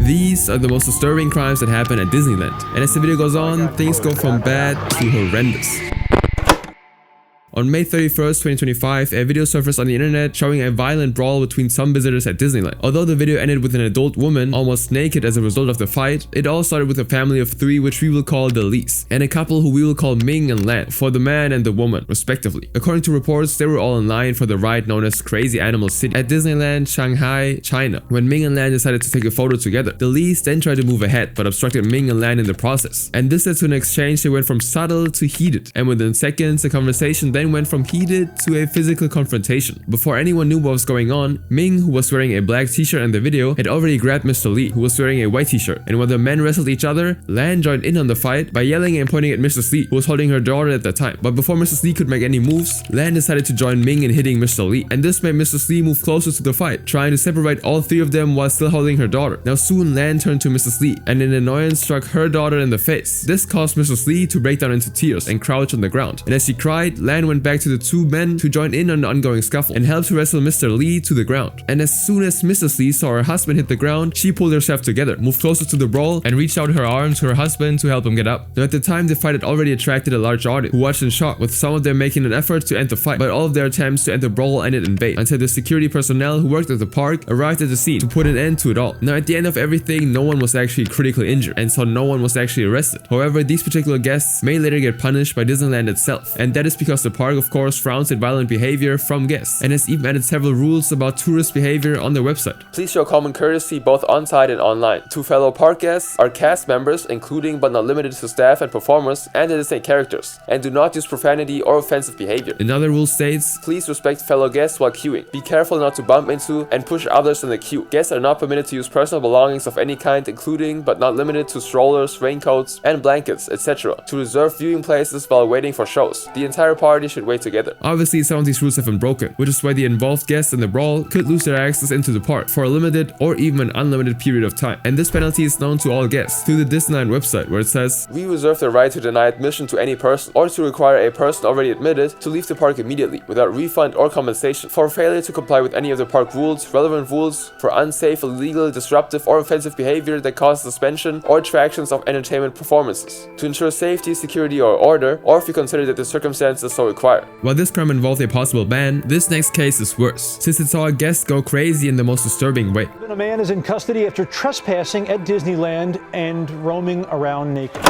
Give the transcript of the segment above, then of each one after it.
These are the most disturbing crimes that happen at Disneyland. And as the video goes on, things go from bad to horrendous. On May 31st, 2025, a video surfaced on the internet showing a violent brawl between some visitors at Disneyland. Although the video ended with an adult woman almost naked as a result of the fight, it all started with a family of 3 which we will call the Lees, and a couple who we will call Ming and Lan, for the man and the woman, respectively. According to reports, they were all in line for the ride known as Crazy Animal City at Disneyland, Shanghai, China. When Ming and Lan decided to take a photo together, the Lees then tried to move ahead, but obstructed Ming and Lan in the process. And this led to an exchange that went from subtle to heated, and within seconds, the conversation then went from heated to a physical confrontation. Before anyone knew what was going on, Ming, who was wearing a black t-shirt in the video, had already grabbed Mr. Lee, who was wearing a white t-shirt, and when the men wrestled each other, Lan joined in on the fight by yelling and pointing at Mrs. Lee, who was holding her daughter at the time. But before Mrs. Lee could make any moves, Lan decided to join Ming in hitting Mr. Lee, and this made Mrs. Lee move closer to the fight, trying to separate all 3 of them while still holding her daughter. Now soon Lan turned to Mrs. Lee, and in annoyance struck her daughter in the face. This caused Mrs. Lee to break down into tears and crouch on the ground, and as she cried, Lan went back to the 2 men to join in on the ongoing scuffle and helped to wrestle Mr. Lee to the ground. And as soon as Mrs. Lee saw her husband hit the ground, she pulled herself together, moved closer to the brawl, and reached out her arm to her husband to help him get up. Now at the time, the fight had already attracted a large audience who watched in shock, with some of them making an effort to end the fight, but all of their attempts to end the brawl ended in vain until the security personnel who worked at the park arrived at the scene to put an end to it all. Now at the end of everything, no one was actually critically injured, and so no one was actually arrested. However, these particular guests may later get punished by Disneyland itself, and that is because the park of course frowns at violent behavior from guests, and has even added several rules about tourist behavior on their website. Please show common courtesy both on-site and online. To fellow park guests are cast members, including but not limited to staff and performers and the Disney characters, and do not use profanity or offensive behavior. Another rule states, please respect fellow guests while queuing. Be careful not to bump into and push others in the queue. Guests are not permitted to use personal belongings of any kind, including but not limited to strollers, raincoats, and blankets, etc. To reserve viewing places while waiting for shows. The entire party should wait together. Obviously, some of these rules have been broken, which is why the involved guests in the brawl could lose their access into the park for a limited or even an unlimited period of time. And this penalty is known to all guests through the Disneyland website, where it says, we reserve the right to deny admission to any person or to require a person already admitted to leave the park immediately without refund or compensation for failure to comply with any of the park rules, relevant rules, for unsafe, illegal, disruptive, or offensive behavior that causes suspension or attractions of entertainment performances, to ensure safety, security, or order, or if you consider that the circumstances so require. While this crime involved a possible ban, this next case is worse, since it saw a guest go crazy in the most disturbing way. A man is in custody after trespassing at Disneyland and roaming around naked.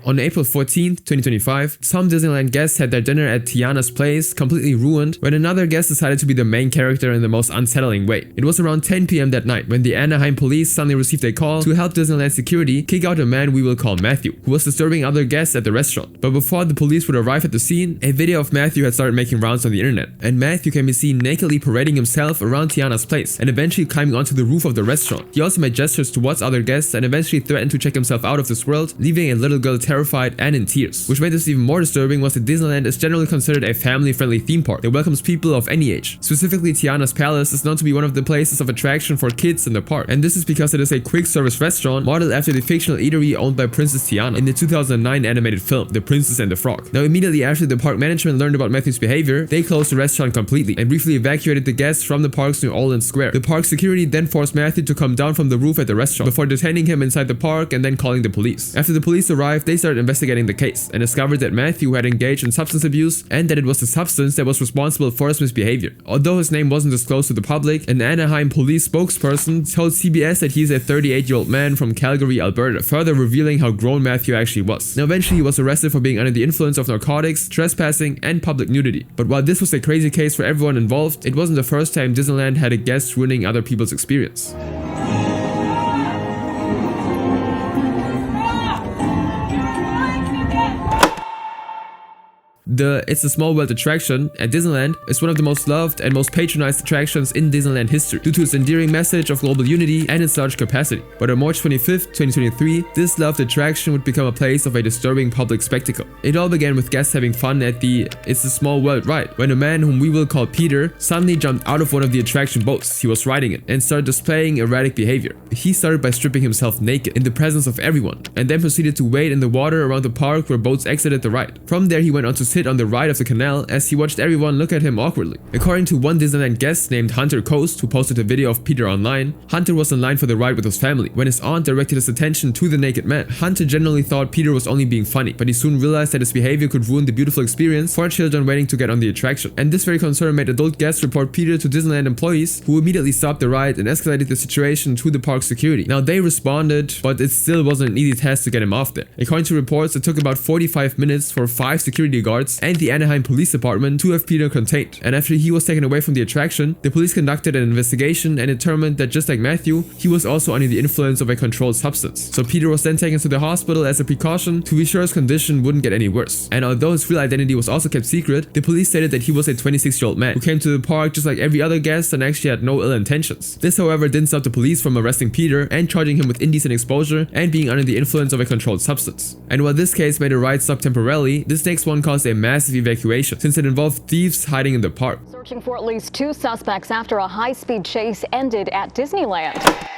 On April 14th, 2025, some Disneyland guests had their dinner at Tiana's place completely ruined when another guest decided to be the main character in the most unsettling way. It was around 10 p.m. that night when the Anaheim police suddenly received a call to help Disneyland security kick out a man we will call Matthew, who was disturbing other guests at the restaurant. But before the police would arrive at the scene, a video of Matthew had started making rounds on the internet, and Matthew can be seen nakedly parading himself around Tiana's place and eventually climbing onto the roof of the restaurant. He also made gestures towards other guests and eventually threatened to check himself out of this world, leaving a little girl terrified and in tears. Which made this even more disturbing was that Disneyland is generally considered a family-friendly theme park that welcomes people of any age. Specifically, Tiana's Palace is known to be one of the places of attraction for kids in the park, and this is because it is a quick-service restaurant modeled after the fictional eatery owned by Princess Tiana in the 2009 animated film, The Princess and the Frog. Now, immediately after the park management learned about Matthew's behavior, they closed the restaurant completely and briefly evacuated the guests from the park's New Orleans Square. The park security then forced Matthew to come down from the roof at the restaurant before detaining him inside the park and then calling the police. After the police arrived, they started investigating the case and discovered that Matthew had engaged in substance abuse and that it was the substance that was responsible for his misbehavior. Although his name wasn't disclosed to the public, an Anaheim police spokesperson told CBS that he's a 38-year-old man from Calgary, Alberta, further revealing how grown Matthew actually was. Now eventually he was arrested for being under the influence of narcotics, trespassing, and public nudity. But while this was a crazy case for everyone involved, it wasn't the first time Disneyland had a guest ruining other people's experience. The It's a Small World attraction at Disneyland is one of the most loved and most patronized attractions in Disneyland history due to its endearing message of global unity and its large capacity. But on March 25th, 2023, this loved attraction would become a place of a disturbing public spectacle. It all began with guests having fun at the It's a Small World ride, when a man whom we will call Peter suddenly jumped out of one of the attraction boats he was riding in and started displaying erratic behavior. He started by stripping himself naked in the presence of everyone and then proceeded to wade in the water around the park where boats exited the ride. From there he went on to sit fit on the right of the canal as he watched everyone look at him awkwardly. According to one Disneyland guest named Hunter Coast, who posted a video of Peter online, Hunter was in line for the ride with his family. When his aunt directed his attention to the naked man, Hunter generally thought Peter was only being funny, but he soon realized that his behavior could ruin the beautiful experience for children waiting to get on the attraction. And this very concern made adult guests report Peter to Disneyland employees, who immediately stopped the ride and escalated the situation to the park security. Now they responded, but it still wasn't an easy task to get him off there. According to reports, it took about 45 minutes for 5 security guards and the Anaheim Police Department to have Peter contained. And after he was taken away from the attraction, the police conducted an investigation and determined that just like Matthew, he was also under the influence of a controlled substance. So Peter was then taken to the hospital as a precaution to be sure his condition wouldn't get any worse. And although his real identity was also kept secret, the police stated that he was a 26-year-old man who came to the park just like every other guest and actually had no ill intentions. This, however, didn't stop the police from arresting Peter and charging him with indecent exposure and being under the influence of a controlled substance. And while this case made the ride stop temporarily, this next one caused a massive evacuation since it involved thieves hiding in the park. Searching for at least 2 suspects after a high-speed chase ended at Disneyland.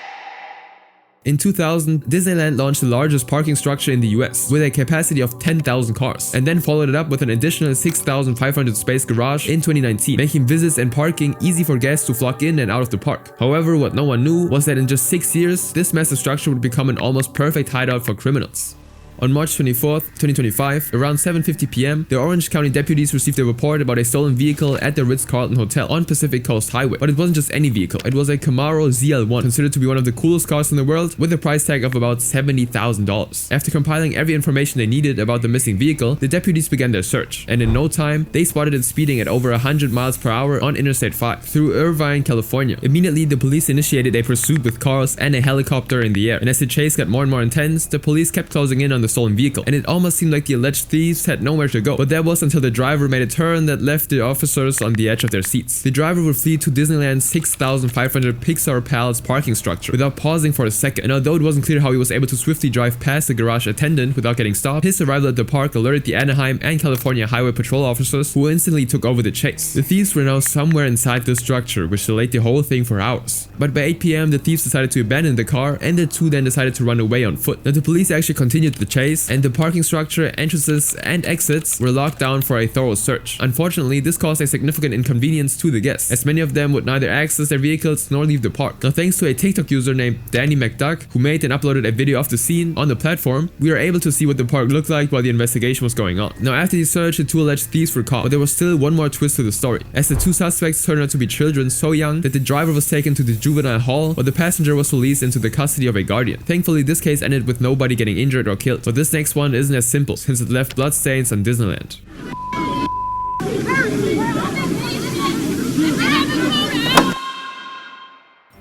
In 2000, Disneyland launched the largest parking structure in the US with a capacity of 10,000 cars, and then followed it up with an additional 6,500 space garage in 2019, making visits and parking easy for guests to flock in and out of the park. However, what no one knew was that in just 6 years, this massive structure would become an almost perfect hideout for criminals. On March 24, 2025, around 7:50 p.m., the Orange County deputies received a report about a stolen vehicle at the Ritz-Carlton Hotel on Pacific Coast Highway. But it wasn't just any vehicle, it was a Camaro ZL1, considered to be one of the coolest cars in the world, with a price tag of about $70,000. After compiling every information they needed about the missing vehicle, the deputies began their search, and in no time, they spotted it speeding at over 100 miles per hour on Interstate 5 through Irvine, California. Immediately, the police initiated a pursuit with cars and a helicopter in the air, and as the chase got more and more intense, the police kept closing in on the stolen vehicle, and it almost seemed like the alleged thieves had nowhere to go. But that was until the driver made a turn that left the officers on the edge of their seats. The driver would flee to Disneyland's 6,500 Pixar Palace parking structure without pausing for a second, and although it wasn't clear how he was able to swiftly drive past the garage attendant without getting stopped, his arrival at the park alerted the Anaheim and California Highway Patrol officers, who instantly took over the chase. The thieves were now somewhere inside the structure, which delayed the whole thing for hours. But by 8 p.m, the thieves decided to abandon the car, and the two then decided to run away on foot. Now the police actually continued the chase, and the parking structure, entrances, and exits were locked down for a thorough search. Unfortunately, this caused a significant inconvenience to the guests, as many of them would neither access their vehicles nor leave the park. Now thanks to a TikTok user named Danny McDuck, who made and uploaded a video of the scene on the platform, we were able to see what the park looked like while the investigation was going on. Now after the search, the two alleged thieves were caught, but there was still one more twist to the story, as the two suspects turned out to be children so young that the driver was taken to the juvenile hall, while the passenger was released into the custody of a guardian. Thankfully, this case ended with nobody getting injured or killed, but this next one isn't as simple since it left bloodstains on Disneyland.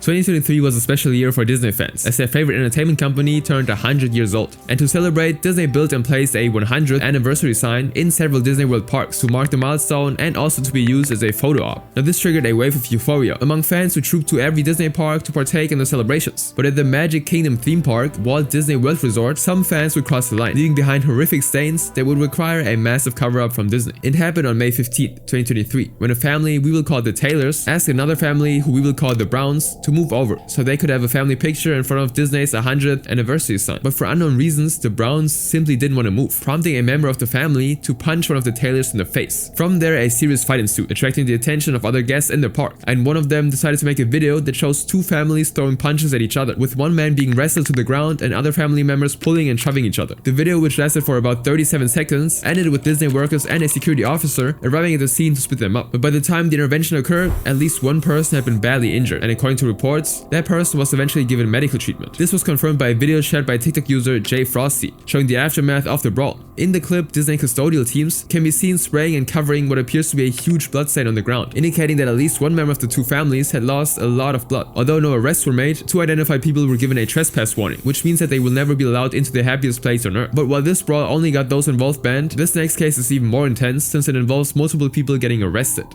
2023 was a special year for Disney fans, as their favorite entertainment company turned 100 years old. And to celebrate, Disney built and placed a 100th anniversary sign in several Disney World parks to mark the milestone and also to be used as a photo op. Now this triggered a wave of euphoria among fans who trooped to every Disney park to partake in the celebrations. But at the Magic Kingdom theme park, Walt Disney World Resort, some fans would cross the line, leaving behind horrific stains that would require a massive cover-up from Disney. It happened on May 15, 2023, when a family we will call the Taylors asked another family who we will call the Browns to move over so they could have a family picture in front of Disney's 100th anniversary sign. But for unknown reasons, the Browns simply didn't want to move, prompting a member of the family to punch one of the Taylors in the face. From there, a serious fight ensued, attracting the attention of other guests in the park, and one of them decided to make a video that shows two families throwing punches at each other, with one man being wrestled to the ground and other family members pulling and shoving each other. The video, which lasted for about 37 seconds, ended with Disney workers and a security officer arriving at the scene to split them up. But by the time the intervention occurred, at least one person had been badly injured, and according to reports, that person was eventually given medical treatment. This was confirmed by a video shared by TikTok user Jay Frosty, showing the aftermath of the brawl. In the clip, Disney custodial teams can be seen spraying and covering what appears to be a huge bloodstain on the ground, indicating that at least one member of the two families had lost a lot of blood. Although no arrests were made, two identified people were given a trespass warning, which means that they will never be allowed into the happiest place on earth. But while this brawl only got those involved banned, this next case is even more intense since it involves multiple people getting arrested.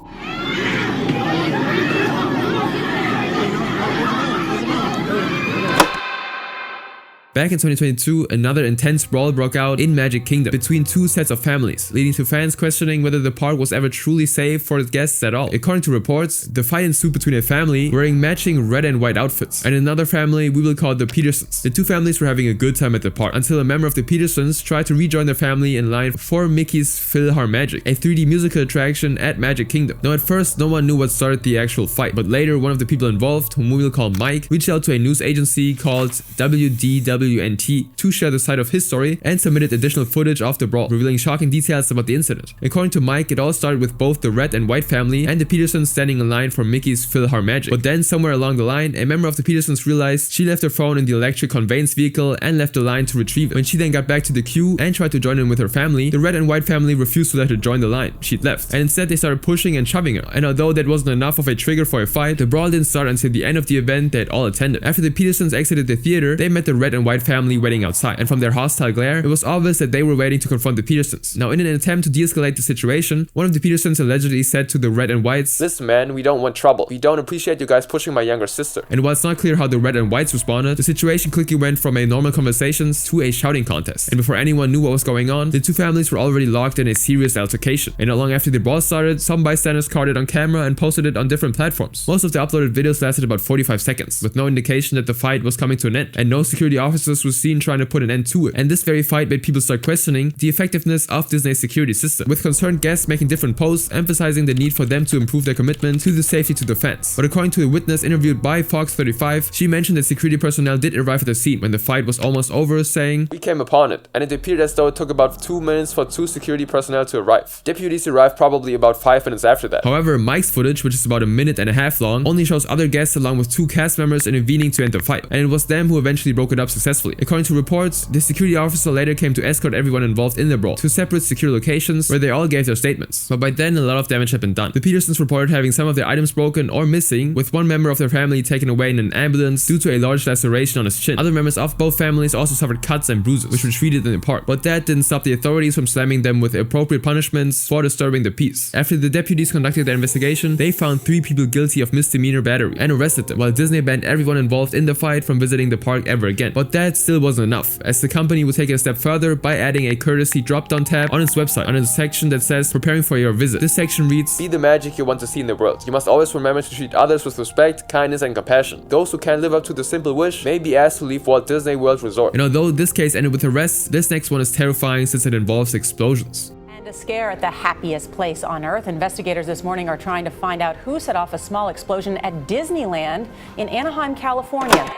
Back in 2022, another intense brawl broke out in Magic Kingdom between two sets of families, leading to fans questioning whether the park was ever truly safe for its guests at all. According to reports, the fight ensued between a family wearing matching red and white outfits and another family we will call the Petersons. The two families were having a good time at the park until a member of the Petersons tried to rejoin their family in line for Mickey's PhilharMagic, a 3D musical attraction at Magic Kingdom. Now at first, no one knew what started the actual fight, but later one of the people involved, whom we will call Mike, reached out to a news agency called WDWNT to share the side of his story and submitted additional footage of the brawl, revealing shocking details about the incident. According to Mike, it all started with both the red and white family and the Petersons standing in line for Mickey's PhilharMagic. But then somewhere along the line, a member of the Petersons realized she left her phone in the electric conveyance vehicle and left the line to retrieve it. When she then got back to the queue and tried to join in with her family, the red and white family refused to let her join the line. She'd left, and instead they started pushing and shoving her. And although that wasn't enough of a trigger for a fight, the brawl didn't start until the end of the event they had all attended. After the Petersons exited the theater, they met the red and white family waiting outside, and from their hostile glare, it was obvious that they were waiting to confront the Petersons. Now, in an attempt to de-escalate the situation, one of the Petersons allegedly said to the red and whites, "Listen man, we don't want trouble. We don't appreciate you guys pushing my younger sister." And while it's not clear how the red and whites responded, the situation quickly went from a normal conversations to a shouting contest. And before anyone knew what was going on, the two families were already locked in a serious altercation. And not long after the brawl started, some bystanders caught it on camera and posted it on different platforms. Most of the uploaded videos lasted about 45 seconds, with no indication that the fight was coming to an end, and no security officers were seen trying to put an end to it. And this very fight made people start questioning the effectiveness of Disney's security system, with concerned guests making different posts emphasizing the need for them to improve their commitment to the safety to the fans. But according to a witness interviewed by Fox 35, she mentioned that security personnel did arrive at the scene when the fight was almost over, saying, "We came upon it, and it appeared as though it took about 2 minutes for 2 security personnel to arrive. Deputies arrived probably about 5 minutes after that." However, Mike's footage, which is about a minute and a half long, only shows other guests along with 2 cast members intervening to end the fight, and it was them who eventually broke it up successfully. According to reports, the security officer later came to escort everyone involved in the brawl to separate secure locations where they all gave their statements. But by then, a lot of damage had been done. The Petersons reported having some of their items broken or missing, with one member of their family taken away in an ambulance due to a large laceration on his chin. Other members of both families also suffered cuts and bruises, which were treated in the park. But that didn't stop the authorities from slamming them with appropriate punishments for disturbing the peace. After the deputies conducted their investigation, they found 3 people guilty of misdemeanor battery and arrested them, while Disney banned everyone involved in the fight from visiting the park ever again. But that still wasn't enough, as the company would take it a step further by adding a courtesy drop-down tab on its website under the section that says "Preparing for your visit." This section reads, "Be the magic you want to see in the world. You must always remember to treat others with respect, kindness, and compassion. Those who can't live up to the simple wish may be asked to leave Walt Disney World Resort." And although this case ended with arrests, this next one is terrifying since it involves explosions. A scare at the happiest place on earth. Investigators this morning are trying to find out who set off a small explosion at Disneyland in Anaheim, California.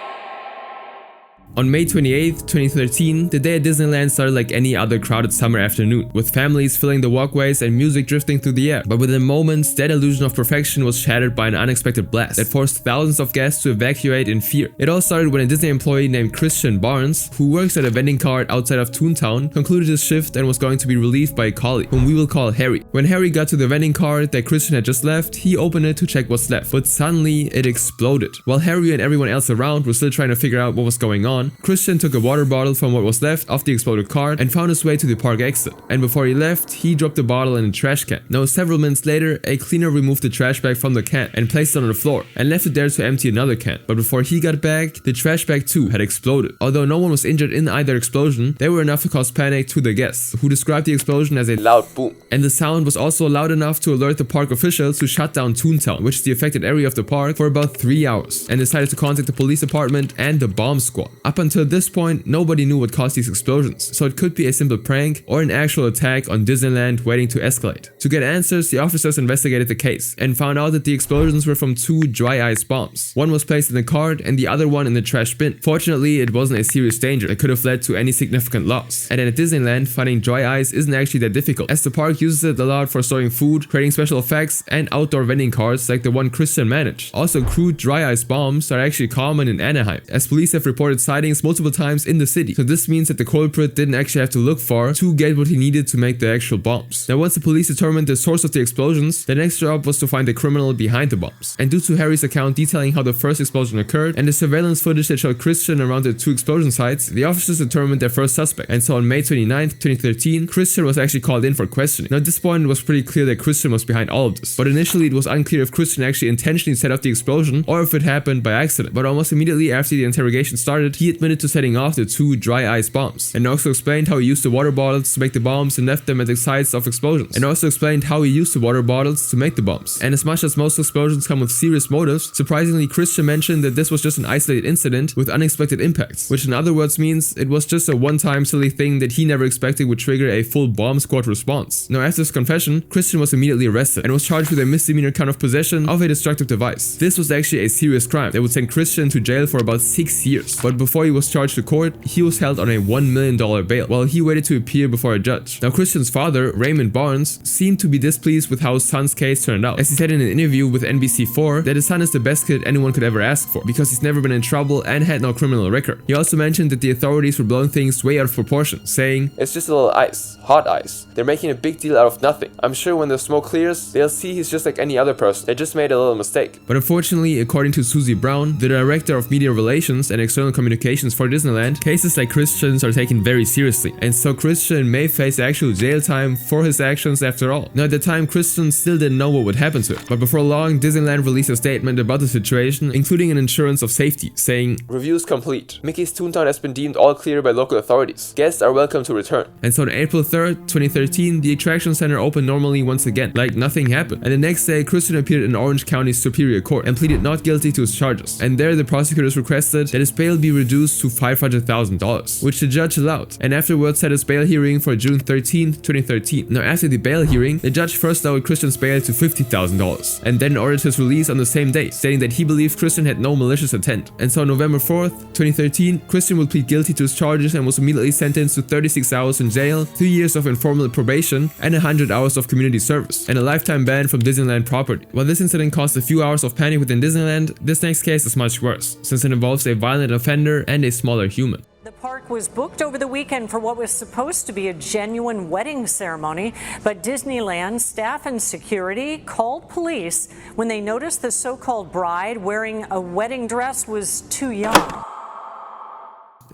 On May 28, 2013, the day at Disneyland started like any other crowded summer afternoon, with families filling the walkways and music drifting through the air. But within moments, that illusion of perfection was shattered by an unexpected blast that forced thousands of guests to evacuate in fear. It all started when a Disney employee named Christian Barnes, who works at a vending cart outside of Toontown, concluded his shift and was going to be relieved by a colleague, whom we will call Harry. When Harry got to the vending cart that Christian had just left, he opened it to check what's left, but suddenly it exploded. While Harry and everyone else around were still trying to figure out what was going on, Christian took a water bottle from what was left of the exploded cart and found his way to the park exit. And before he left, he dropped the bottle in a trash can. Now, several minutes later, a cleaner removed the trash bag from the can and placed it on the floor and left it there to empty another can. But before he got back, the trash bag too had exploded. Although no one was injured in either explosion, they were enough to cause panic to the guests, who described the explosion as a loud boom. And the sound was also loud enough to alert the park officials to shut down Toontown, which is the affected area of the park, for about 3 hours, and decided to contact the police department and the bomb squad. Up until this point, nobody knew what caused these explosions, so it could be a simple prank or an actual attack on Disneyland waiting to escalate. To get answers, the officers investigated the case and found out that the explosions were from 2 dry ice bombs. One was placed in the cart and the other one in the trash bin. Fortunately, it wasn't a serious danger that could have led to any significant loss. And at Disneyland, finding dry ice isn't actually that difficult, as the park uses it a lot for storing food, creating special effects, and outdoor vending carts like the one Christian managed. Also, crude dry ice bombs are actually common in Anaheim, as police have reported sightings multiple times in the city. So this means that the culprit didn't actually have to look far to get what he needed to make the actual bombs. Now, once the police determined the source of the explosions, the next job was to find the criminal behind the bombs. And due to Harry's account detailing how the first explosion occurred and the surveillance footage that showed Christian around the 2 explosion sites, the officers determined their first suspect. And so on May 29, 2013, Christian was actually called in for questioning. Now, at this point, it was pretty clear that Christian was behind all of this. But initially, it was unclear if Christian actually intentionally set off the explosion or if it happened by accident. But almost immediately after the interrogation started, he he admitted to setting off the 2 dry ice bombs, and also explained how he used the water bottles to make the bombs and left them at the sites of explosions, and also explained how he used the water bottles to make the bombs. And as much as most explosions come with serious motives, surprisingly Christian mentioned that this was just an isolated incident with unexpected impacts, which in other words means it was just a one-time silly thing that he never expected would trigger a full bomb squad response. Now after his confession, Christian was immediately arrested and was charged with a misdemeanor count of possession of a destructive device. This was actually a serious crime that would send Christian to jail for about 6 years, but before he was charged to court, he was held on a $1 million bail while he waited to appear before a judge. Now Christian's father, Raymond Barnes, seemed to be displeased with how his son's case turned out, as he said in an interview with NBC4 that his son is the best kid anyone could ever ask for because he's never been in trouble and had no criminal record. He also mentioned that the authorities were blowing things way out of proportion, saying, "It's just a little ice, hot ice. They're making a big deal out of nothing. I'm sure when the smoke clears, they'll see he's just like any other person. They just made a little mistake." But unfortunately, according to Susie Brown, the director of media relations and external communications for Disneyland, cases like Christian's are taken very seriously, and so Christian may face actual jail time for his actions after all. Now at the time, Christian still didn't know what would happen to him, but before long, Disneyland released a statement about the situation, including an insurance of safety, saying, "Reviews complete. Mickey's Toontown has been deemed all clear by local authorities. Guests are welcome to return." And so on April 3rd, 2013, the attraction center opened normally once again, like nothing happened. And the next day, Christian appeared in Orange County Superior Court and pleaded not guilty to his charges. And there, the prosecutors requested that his bail be reduced to $500,000, which the judge allowed, and afterwards set his bail hearing for June 13, 2013. Now after the bail hearing, the judge first lowered Christian's bail to $50,000, and then ordered his release on the same day, stating that he believed Christian had no malicious intent. And so on November 4th, 2013, Christian would plead guilty to his charges and was immediately sentenced to 36 hours in jail, 3 years of informal probation, and 100 hours of community service, and a lifetime ban from Disneyland property. While this incident caused a few hours of panic within Disneyland, this next case is much worse, since it involves a violent offender and a smaller human. The park was booked over the weekend for what was supposed to be a genuine wedding ceremony, but Disneyland staff and security called police when they noticed the so-called bride wearing a wedding dress was too young.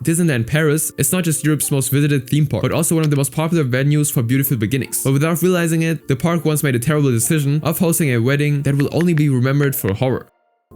Disneyland Paris is not just Europe's most visited theme park, but also one of the most popular venues for beautiful beginnings. But without realizing it, the park once made a terrible decision of hosting a wedding that will only be remembered for horror.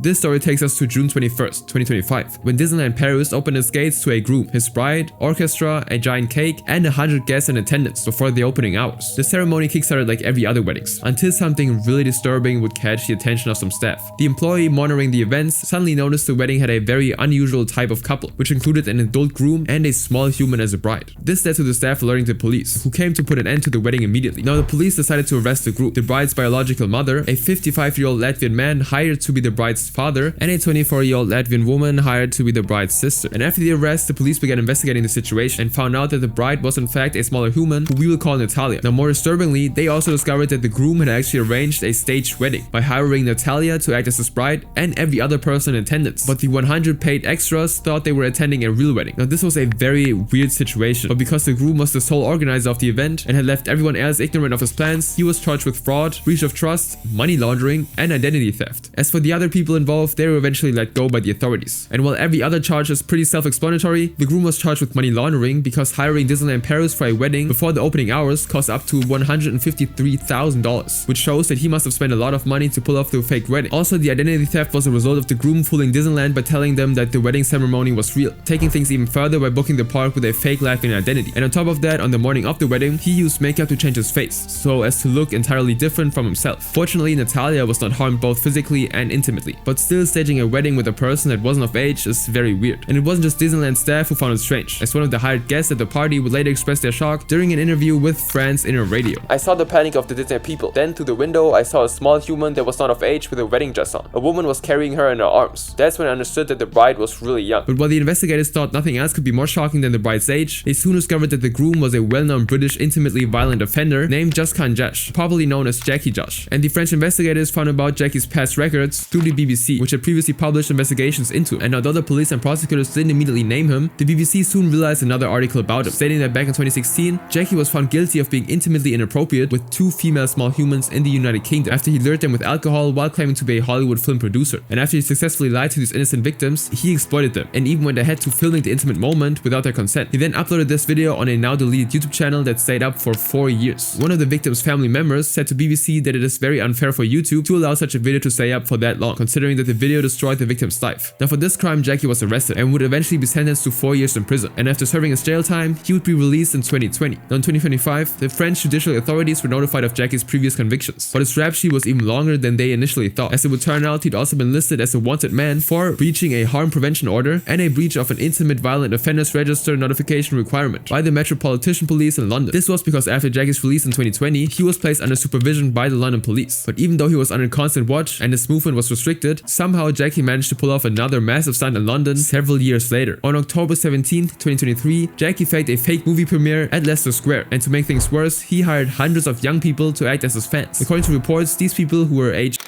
This story takes us to June 21st, 2025, when Disneyland Paris opened its gates to a groom, his bride, orchestra, a giant cake, and 100 guests in attendance before the opening hours. The ceremony kickstarted like every other weddings, until something really disturbing would catch the attention of some staff. The employee monitoring the events suddenly noticed the wedding had a very unusual type of couple, which included an adult groom and a small human as a bride. This led to the staff alerting the police, who came to put an end to the wedding immediately. Now the police decided to arrest the group, the bride's biological mother, a 55-year-old Latvian man hired to be the bride's father, and a 24-year-old Latvian woman hired to be the bride's sister. And after the arrest, the police began investigating the situation and found out that the bride was in fact a smaller human who we will call Natalia. Now more disturbingly, they also discovered that the groom had actually arranged a staged wedding by hiring Natalia to act as his bride and every other person in attendance. But the 100 paid extras thought they were attending a real wedding. Now this was a very weird situation, but because the groom was the sole organizer of the event and had left everyone else ignorant of his plans, he was charged with fraud, breach of trust, money laundering, and identity theft. As for the other people involved, they were eventually let go by the authorities. And while every other charge is pretty self-explanatory, the groom was charged with money laundering because hiring Disneyland Paris for a wedding before the opening hours cost up to $153,000, which shows that he must have spent a lot of money to pull off the fake wedding. Also, the identity theft was a result of the groom fooling Disneyland by telling them that the wedding ceremony was real, taking things even further by booking the park with a fake Latvian identity. And on top of that, on the morning of the wedding, he used makeup to change his face, so as to look entirely different from himself. Fortunately, Natalia was not harmed both physically and intimately, but still staging a wedding with a person that wasn't of age is very weird. And it wasn't just Disneyland staff who found it strange, as one of the hired guests at the party would later express their shock during an interview with France Inner Radio. "I saw the panic of the Disney people. Then through the window I saw a small human that was not of age with a wedding dress on. A woman was carrying her in her arms. That's when I understood that the bride was really young." But while the investigators thought nothing else could be more shocking than the bride's age, they soon discovered that the groom was a well-known British intimately violent offender named Jaskan Jash, popularly known as Jackie Josh. And the French investigators found about Jackie's past records through the BBC, which had previously published investigations into him. And although the police and prosecutors didn't immediately name him, the BBC soon realized another article about him, stating that back in 2016, Jackie was found guilty of being intimately inappropriate with 2 female small humans in the United Kingdom after he lured them with alcohol while claiming to be a Hollywood film producer. And after he successfully lied to these innocent victims, he exploited them and even went ahead to filming the intimate moment without their consent. He then uploaded this video on a now deleted YouTube channel that stayed up for 4 years. One of the victim's family members said to BBC that it is very unfair for YouTube to allow such a video to stay up for that long, considering considering that the video destroyed the victim's life. Now for this crime, Jackie was arrested and would eventually be sentenced to 4 years in prison, and after serving his jail time, he would be released in 2020. Now in 2025, the French judicial authorities were notified of Jackie's previous convictions, but his rap sheet was even longer than they initially thought, as it would turn out he'd also been listed as a wanted man for breaching a harm prevention order and a breach of an intimate violent offenders register notification requirement by the Metropolitan Police in London. This was because after Jackie's release in 2020, he was placed under supervision by the London police. But even though he was under constant watch and his movement was restricted, somehow Jackie managed to pull off another massive stunt in London several years later. On October 17, 2023, Jackie faked a fake movie premiere at Leicester Square, and to make things worse, he hired hundreds of young people to act as his fans. According to reports, these people, who were aged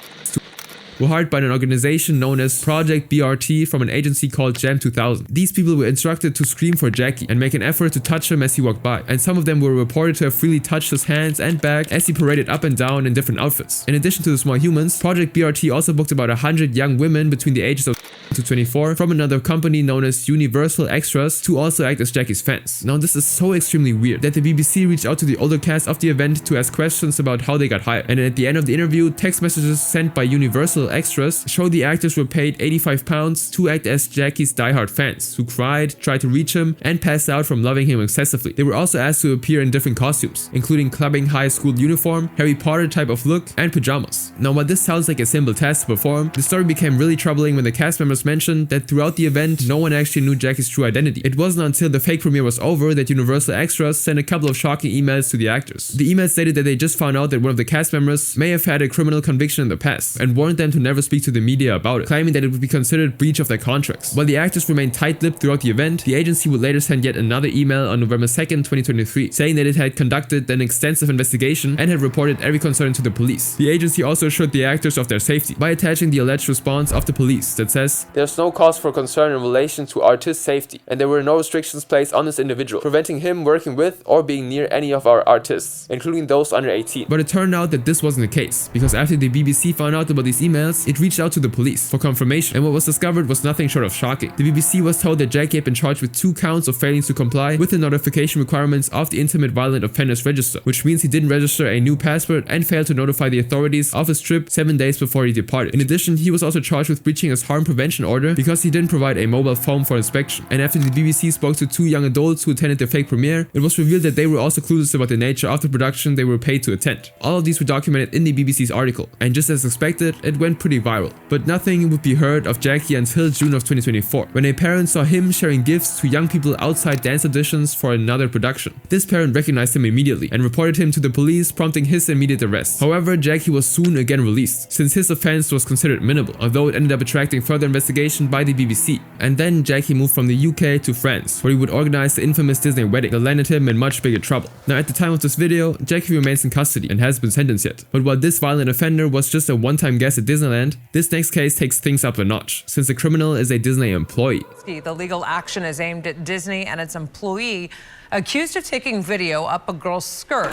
were hired by an organization known as Project BRT from an agency called Jam 2000. These people were instructed to scream for Jackie and make an effort to touch him as he walked by, and some of them were reported to have freely touched his hands and back as he paraded up and down in different outfits. In addition to the small humans, Project BRT also booked about 100 young women between the ages of to 24 from another company known as Universal Extras to also act as Jackie's fans. Now this is so extremely weird that the BBC reached out to the older cast of the event to ask questions about how they got hired, and at the end of the interview, text messages sent by Universal Extras showed the actors were paid £85 to act as Jackie's diehard fans, who cried, tried to reach him, and passed out from loving him excessively. They were also asked to appear in different costumes, including clubbing high school uniform, Harry Potter type of look, and pajamas. Now while this sounds like a simple task to perform, the story became really troubling when the cast members mentioned that throughout the event, no one actually knew Jackie's true identity. It wasn't until the fake premiere was over that Universal Extras sent a couple of shocking emails to the actors. The emails stated that they just found out that one of the cast members may have had a criminal conviction in the past, and warned them to never speak to the media about it, claiming that it would be considered breach of their contracts. While the actors remained tight-lipped throughout the event, the agency would later send yet another email on November 2nd, 2023, saying that it had conducted an extensive investigation and had reported every concern to the police. The agency also assured the actors of their safety by attaching the alleged response of the police that says, "There's no cause for concern in relation to artist safety, and there were no restrictions placed on this individual, preventing him working with or being near any of our artists, including those under 18. But it turned out that this wasn't the case, because after the BBC found out about these emails, it reached out to the police for confirmation, and what was discovered was nothing short of shocking. The BBC was told that Jackie had been charged with 2 counts of failing to comply with the notification requirements of the Intimate Violent Offenders Register, which means he didn't register a new passport and failed to notify the authorities of his trip 7 days before he departed. In addition, he was also charged with breaching his harm prevention order because he didn't provide a mobile phone for inspection. And after the BBC spoke to 2 young adults who attended the fake premiere, it was revealed that they were also clueless about the nature of the production they were paid to attend. All of these were documented in the BBC's article, and just as expected, it went pretty viral. But nothing would be heard of Jackie until June of 2024, when a parent saw him sharing gifts to young people outside dance auditions for another production. This parent recognized him immediately and reported him to the police, prompting his immediate arrest. However, Jackie was soon again released, since his offense was considered minimal, although it ended up attracting further investigation by the BBC. And then Jackie moved from the UK to France, where he would organize the infamous Disney wedding that landed him in much bigger trouble. Now at the time of this video, Jackie remains in custody and hasn't been sentenced yet. But while this violent offender was just a one-time guest at Disneyland, this next case takes things up a notch, since the criminal is a Disney employee. The legal action is aimed at Disney and its employee accused of taking video up a girl's skirt.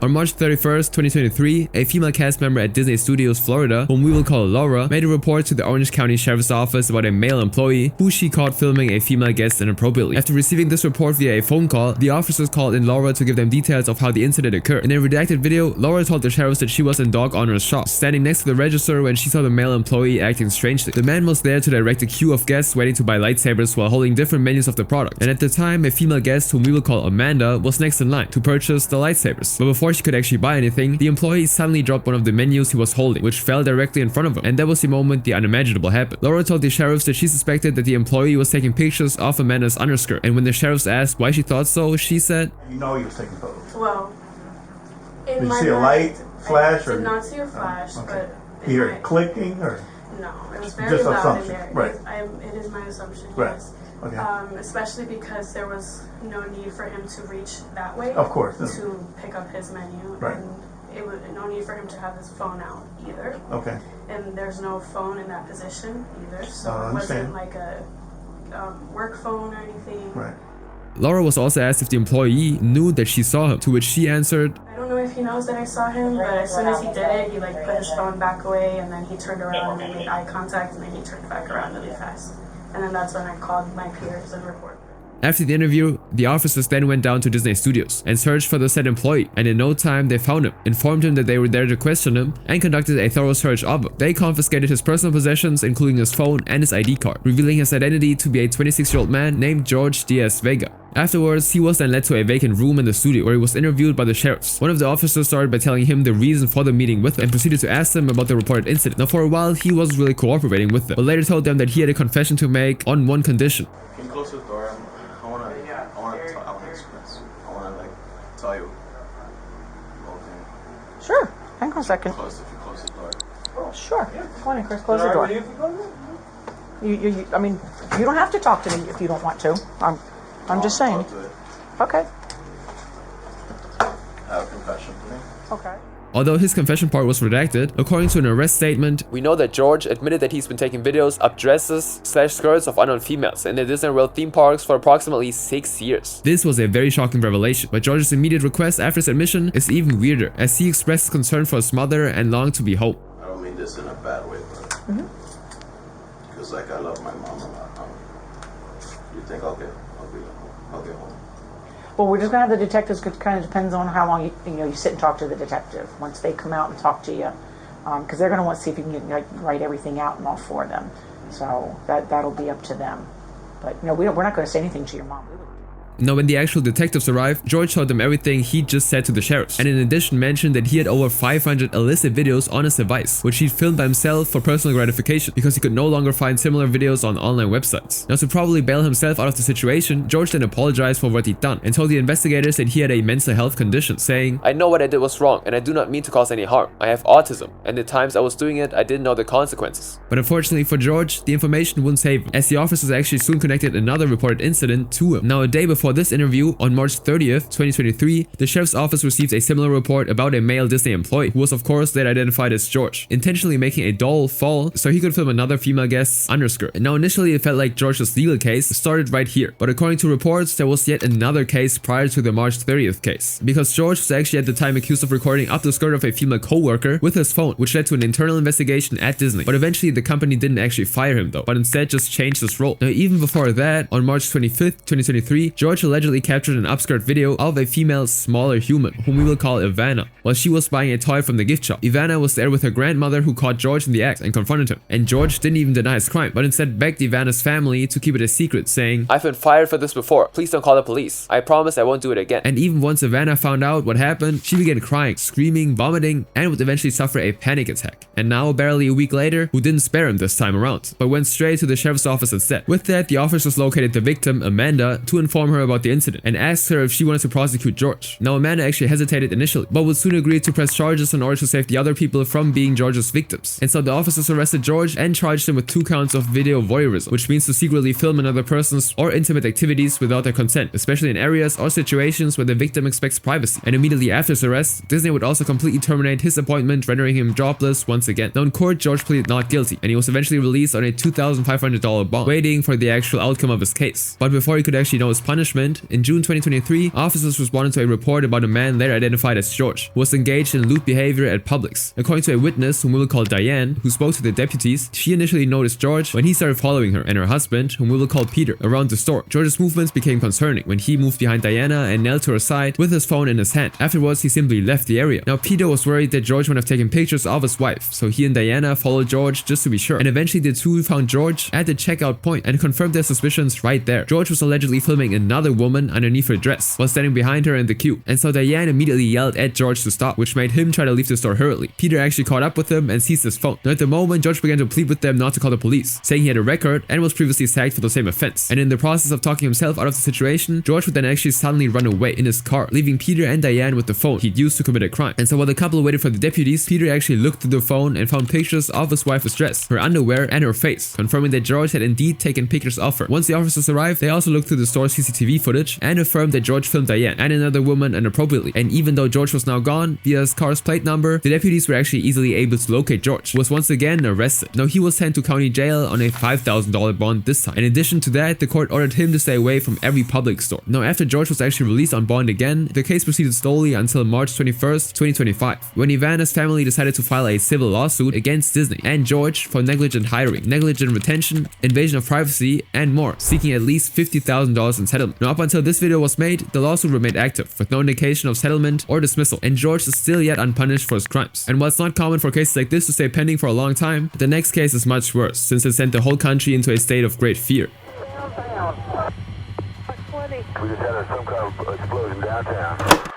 On March 31st, 2023, a female cast member at Disney Studios, Florida, whom we will call Laura, made a report to the Orange County Sheriff's Office about a male employee who she caught filming a female guest inappropriately. After receiving this report via a phone call, the officers called in Laura to give them details of how the incident occurred. In a redacted video, Laura told the sheriffs that she was in dog owner's shop, standing next to the register when she saw the male employee acting strangely. The man was there to direct a queue of guests waiting to buy lightsabers while holding different menus of the product. And at the time, a female guest, whom we will call Amanda, was next in line to purchase the lightsabers. But before she could actually buy anything, the employee suddenly dropped one of the menus he was holding, which fell directly in front of him, and that was the moment the unimaginable happened. Laura told the sheriffs that she suspected that the employee was taking pictures of Amanda's underskirt, and when the sheriffs asked why she thought so, she said, "You know he was taking photos." Well, did you see a light flash? I did not see a flash, okay. but You hear it clicking, or no, it was very just loud assumption, in there. right? It is my assumption, Right. yes. Okay. Especially because there was no need for him to reach that way. Of course. To pick up his menu, Right. and it was no need for him to have his phone out either. Okay. And there's no phone in that position either, so I it wasn't understand. like a work phone or anything. Right. Laura was also asked if the employee knew that she saw him, to which she answered, I don't know if he knows that I saw him, but as soon as he did it, he like put his phone back away, and then he turned around and made eye contact, and then he turned back around really fast. And then that's when I called my peers and reported. After the interview, the officers then went down to Disney Studios and searched for the said employee, and in no time they found him, informed him that they were there to question him, and conducted a thorough search of him. They confiscated his personal possessions, including his phone and his ID card, revealing his identity to be a 26-year-old man named George Diaz Vega. Afterwards, he was then led to a vacant room in the studio where he was interviewed by the sheriffs. One of the officers started by telling him the reason for the meeting with them and proceeded to ask them about the reported incident. Now, for a while, he wasn't really cooperating with them, but later told them that he had a confession to make on one condition. Can you close the door? I wanna express. I wanna tell you. Okay. Sure. Hang on a second. If you close the door. Oh, sure. Come on in, Chris. Close the door. I mean, you don't have to talk to me if you don't want to. I'm just saying. Okay. Have a confession to me. Okay. Although his confession part was redacted, according to an arrest statement, we know that George admitted that he's been taking videos of dresses/skirts of unknown females in the Disney World theme parks for approximately 6 years. This was a very shocking revelation, but George's immediate request after his admission is even weirder, as he expressed concern for his mother and longed to be home. I don't mean this in a bad way, but because I love my mom a lot. You think I'll get home? Well, we're just gonna have the detectives. It kind of depends on how long you sit and talk to the detective. Once they come out and talk to you, because they're gonna want to see if you can write everything out and all for them. So that'll be up to them. But we're not going to say anything to your mom. Now, when the actual detectives arrived, George told them everything he just said to the sheriffs, and in addition mentioned that he had over 500 illicit videos on his device, which he'd filmed by himself for personal gratification, because he could no longer find similar videos on online websites. Now, to probably bail himself out of the situation, George then apologized for what he'd done, and told the investigators that he had a mental health condition, saying, I know what I did was wrong, and I do not mean to cause any harm. I have autism, and the times I was doing it, I didn't know the consequences. But unfortunately for George, the information wouldn't save him, as the officers actually soon connected another reported incident to him. Now, a day before this interview, on March 30th, 2023, the sheriff's office received a similar report about a male Disney employee, who was of course later identified as George, intentionally making a doll fall so he could film another female guest's underskirt. And now initially it felt like George's legal case started right here, but according to reports, there was yet another case prior to the March 30th case, because George was actually at the time accused of recording up the skirt of a female co-worker with his phone, which led to an internal investigation at Disney. But eventually the company didn't actually fire him though, but instead just changed his role. Now, even before that, on March 25th, 2023, George allegedly captured an upskirt video of a female smaller human, whom we will call Ivana, while she was buying a toy from the gift shop. Ivana was there with her grandmother, who caught George in the act and confronted him. And George didn't even deny his crime, but instead begged Ivana's family to keep it a secret, saying, I've been fired for this before. Please don't call the police. I promise I won't do it again. And even once Ivana found out what happened, she began crying, screaming, vomiting, and would eventually suffer a panic attack. And now, barely a week later, who didn't spare him this time around, but went straight to the sheriff's office instead. With that, the officers located the victim, Amanda, to inform her about the incident and asked her if she wanted to prosecute George. Now, Amanda actually hesitated initially, but would soon agree to press charges in order to save the other people from being George's victims. And so the officers arrested George and charged him with 2 counts of video voyeurism, which means to secretly film another person's or intimate activities without their consent, especially in areas or situations where the victim expects privacy. And immediately after his arrest, Disney would also completely terminate his appointment, rendering him jobless once again. Now, in court, George pleaded not guilty, and he was eventually released on a $2,500 bond, waiting for the actual outcome of his case. But before he could actually know his punishment, in June 2023, officers responded to a report about a man later identified as George, who was engaged in lewd behavior at Publix. According to a witness, whom we will call Diane, who spoke to the deputies, she initially noticed George when he started following her, and her husband, whom we will call Peter, around the store. George's movements became concerning when he moved behind Diana and knelt to her side with his phone in his hand. Afterwards, he simply left the area. Now, Peter was worried that George would have taken pictures of his wife, so he and Diana followed George just to be sure. And eventually the two found George at the checkout point and confirmed their suspicions right there. George was allegedly filming another woman underneath her dress while standing behind her in the queue. And so Diane immediately yelled at George to stop, which made him try to leave the store hurriedly. Peter actually caught up with him and seized his phone. Now, at the moment, George began to plead with them not to call the police, saying he had a record and was previously sacked for the same offense. And in the process of talking himself out of the situation, George would then actually suddenly run away in his car, leaving Peter and Diane with the phone he'd used to commit a crime. And so while the couple waited for the deputies, Peter actually looked through the phone and found pictures of his wife's dress, her underwear, and her face, confirming that George had indeed taken pictures of her. Once the officers arrived, they also looked through the store's CCTV footage and affirmed that George filmed Diane and another woman inappropriately. And even though George was now gone via his car's plate number, the deputies were actually easily able to locate George, who was once again arrested. Now, he was sent to county jail on a $5,000 bond this time. In addition to that, the court ordered him to stay away from every public store. Now, after George was actually released on bond again, the case proceeded slowly until March 21st, 2025, when Ivana's family decided to file a civil lawsuit against Disney and George for negligent hiring, negligent retention, invasion of privacy, and more, seeking at least $50,000 in settlement. come. Now, up until this video was made, the lawsuit remained active, with no indication of settlement or dismissal, and George is still yet unpunished for his crimes. And while it's not common for cases like this to stay pending for a long time, the next case is much worse, since it sent the whole country into a state of great fear. We just had some kind of explosion downtown.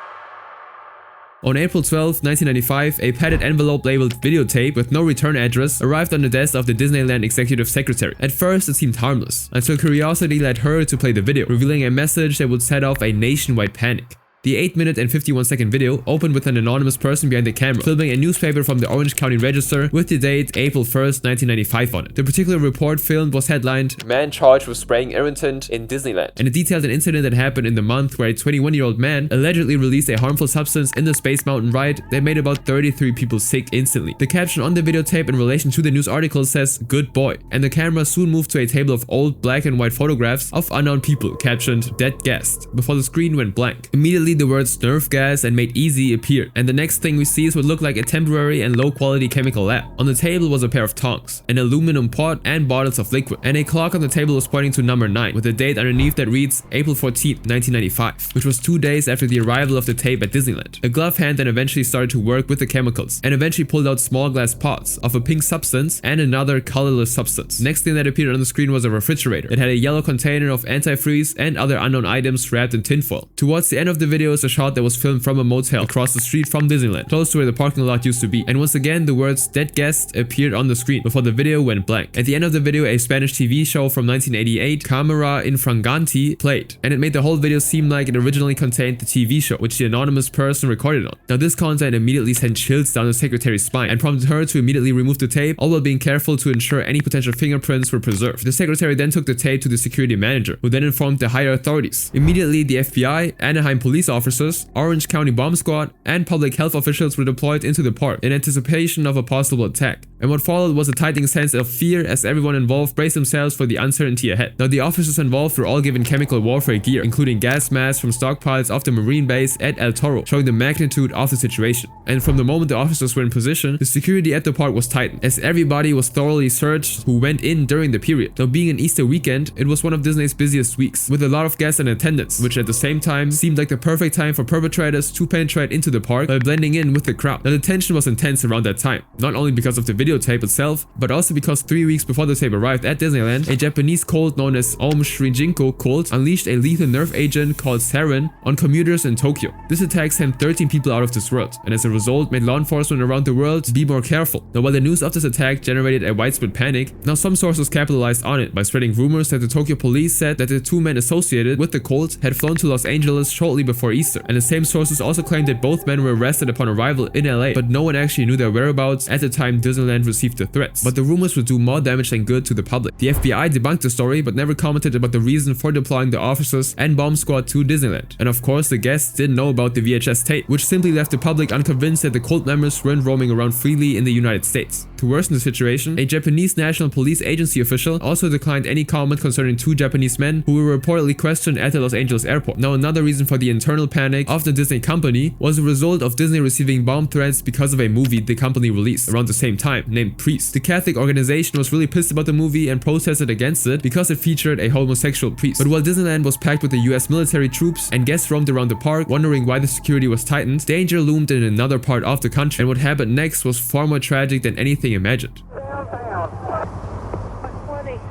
On April 12, 1995, a padded envelope labeled videotape with no return address arrived on the desk of the Disneyland executive secretary. At first, it seemed harmless, until curiosity led her to play the video, revealing a message that would set off a nationwide panic. The 8-minute and 51-second video opened with an anonymous person behind the camera, filming a newspaper from the Orange County Register with the date April 1st, 1995 on it. The particular report filmed was headlined, "Man charged with spraying irritant in Disneyland." and it detailed an incident that happened in the month where a 21-year-old man allegedly released a harmful substance in the Space Mountain ride that made about 33 people sick instantly. The caption on the videotape in relation to the news article says, "Good boy," and the camera soon moved to a table of old black and white photographs of unknown people captioned "Dead Guest" before the screen went blank. Immediately, the words "nerve gas" and "made easy" appeared, and the next thing we see is what looked like a temporary and low-quality chemical lab. On the table was a pair of tongs, an aluminum pot, and bottles of liquid, and a clock on the table was pointing to number 9, with a date underneath that reads April 14th, 1995, which was 2 days after the arrival of the tape at Disneyland. A glove hand then eventually started to work with the chemicals, and eventually pulled out small glass pots of a pink substance and another colorless substance. Next thing that appeared on the screen was a refrigerator. It had a yellow container of antifreeze and other unknown items wrapped in tinfoil. Towards the end of the video is a shot that was filmed from a motel across the street from Disneyland, close to where the parking lot used to be, and once again the words "Dead Guest" appeared on the screen before the video went blank. At the end of the video, a Spanish TV show from 1988, Camera Infraganti, played, and it made the whole video seem like it originally contained the TV show, which the anonymous person recorded on. Now, this content immediately sent chills down the secretary's spine and prompted her to immediately remove the tape, all while being careful to ensure any potential fingerprints were preserved. The secretary then took the tape to the security manager, who then informed the higher authorities. Immediately, the FBI, Anaheim police officers, Orange County bomb squad, and public health officials were deployed into the park in anticipation of a possible attack. And what followed was a tightening sense of fear as everyone involved braced themselves for the uncertainty ahead. Now, the officers involved were all given chemical warfare gear, including gas masks from stockpiles off the marine base at El Toro, showing the magnitude of the situation. And from the moment the officers were in position, the security at the park was tightened, as everybody was thoroughly searched who went in during the period. Now, being an Easter weekend, it was one of Disney's busiest weeks, with a lot of guests in attendance, which at the same time seemed like the perfect time for perpetrators to penetrate into the park by blending in with the crowd. Now, the tension was intense around that time, not only because of the videotape itself, but also because 3 weeks before the tape arrived at Disneyland, a Japanese cult known as Om Shrinjinko cult unleashed a lethal nerve agent called sarin on commuters in Tokyo. This attack sent 13 people out of this world, and as a result made law enforcement around the world be more careful. Now, while the news of this attack generated a widespread panic, now some sources capitalized on it by spreading rumors that the Tokyo police said that the 2 men associated with the cult had flown to Los Angeles shortly before Easter, and the same sources also claimed that both men were arrested upon arrival in LA, but no one actually knew their whereabouts at the time Disneyland received the threats. But the rumors would do more damage than good to the public. The FBI debunked the story, but never commented about the reason for deploying the officers and bomb squad to Disneyland. And of course, the guests didn't know about the VHS tape, which simply left the public unconvinced that the cult members weren't roaming around freely in the United States. To worsen the situation, a Japanese National Police Agency official also declined any comment concerning 2 Japanese men who were reportedly questioned at the Los Angeles airport. Now, another reason for the internal panic of the Disney company was the result of Disney receiving bomb threats because of a movie the company released around the same time, named Priest. The Catholic organization was really pissed about the movie and protested against it because it featured a homosexual priest. But while Disneyland was packed with the US military troops and guests roamed around the park wondering why the security was tightened, danger loomed in another part of the country, and what happened next was far more tragic than anything imagined.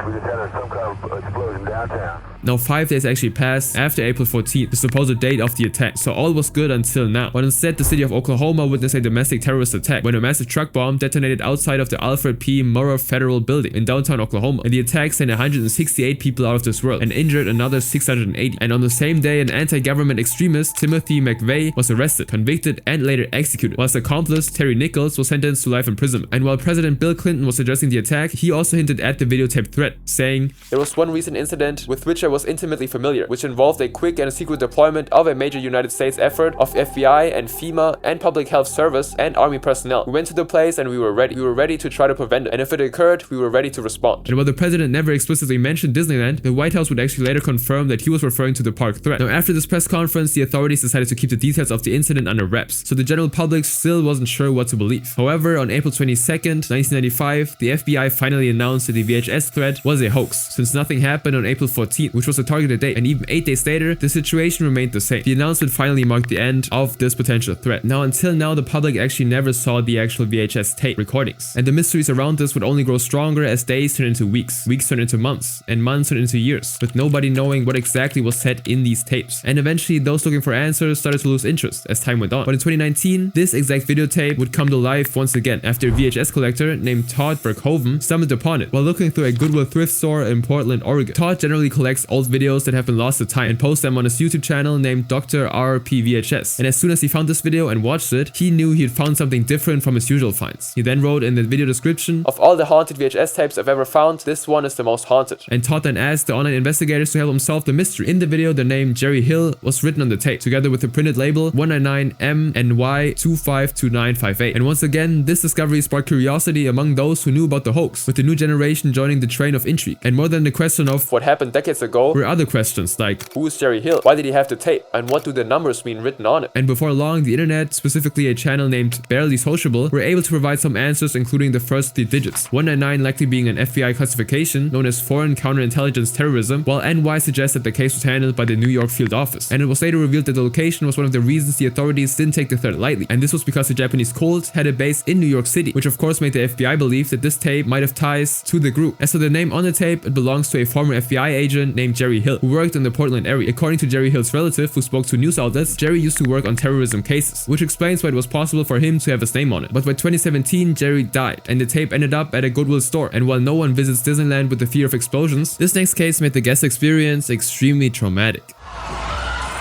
We just had some kind of explosion downtown. Now 5 days actually passed after April 14th, the supposed date of the attack, so all was good until now. But instead, the city of Oklahoma witnessed a domestic terrorist attack when a massive truck bomb detonated outside of the Alfred P. Murrah Federal Building in downtown Oklahoma. And the attack sent 168 people out of this world and injured another 680. And on the same day, an anti-government extremist, Timothy McVeigh, was arrested, convicted, and later executed, whilst accomplice Terry Nichols was sentenced to life imprisonment. And while President Bill Clinton was addressing the attack, he also hinted at the videotape threat, saying, "There was one recent incident with which I was intimately familiar, which involved a quick and secret deployment of a major United States effort of FBI and FEMA and Public Health Service and Army personnel. We went to the place and we were ready. We were ready to try to prevent it, and if it occurred, we were ready to respond." And while the president never explicitly mentioned Disneyland, the White House would actually later confirm that he was referring to the park threat. Now, after this press conference, the authorities decided to keep the details of the incident under wraps, so the general public still wasn't sure what to believe. However, on April 22nd, 1995, the FBI finally announced that the VHS threat was a hoax, since nothing happened on April 14th, which was the targeted date, and even 8 days later, the situation remained the same. The announcement finally marked the end of this potential threat. Now, until now, the public actually never saw the actual VHS tape recordings, and the mysteries around this would only grow stronger as days turned into weeks, weeks turned into months, and months turned into years, with nobody knowing what exactly was said in these tapes. And eventually, those looking for answers started to lose interest as time went on. But in 2019, this exact videotape would come to life once again after a VHS collector named Todd Verhoeven stumbled upon it while looking through a Goodwill thrift store in Portland, Oregon. Todd generally collects old videos that have been lost to time and posts them on his YouTube channel named Dr. RPVHS. And as soon as he found this video and watched it, he knew he had found something different from his usual finds. He then wrote in the video description, "Of all the haunted VHS tapes I've ever found, this one is the most haunted." And Todd then asked the online investigators to help him solve the mystery. In the video, the name Jerry Hill was written on the tape, together with the printed label 199MNY252958. And once again, this discovery sparked curiosity among those who knew about the hoax, with the new generation joining the train of intrigue. And more than the question of what happened decades ago, were other questions like, who is Jerry Hill? Why did he have the tape? And what do the numbers mean written on it? And before long, the internet, specifically a channel named Barely Sociable, were able to provide some answers, including the first 3 digits. 199 likely being an FBI classification known as Foreign Counterintelligence Terrorism, while NY suggests that the case was handled by the New York field office. And it was later revealed that the location was one of the reasons the authorities didn't take the threat lightly. And this was because the Japanese cult had a base in New York City, which of course made the FBI believe that this tape might have ties to the group. As for the name on the tape, it belongs to a former FBI agent named Jerry Hill, who worked in the Portland area. According to Jerry Hill's relative, who spoke to news outlets, Jerry used to work on terrorism cases, which explains why it was possible for him to have his name on it. But by 2017, Jerry died, and the tape ended up at a Goodwill store. And while no one visits Disneyland with the fear of explosions, this next case made the guest experience extremely traumatic.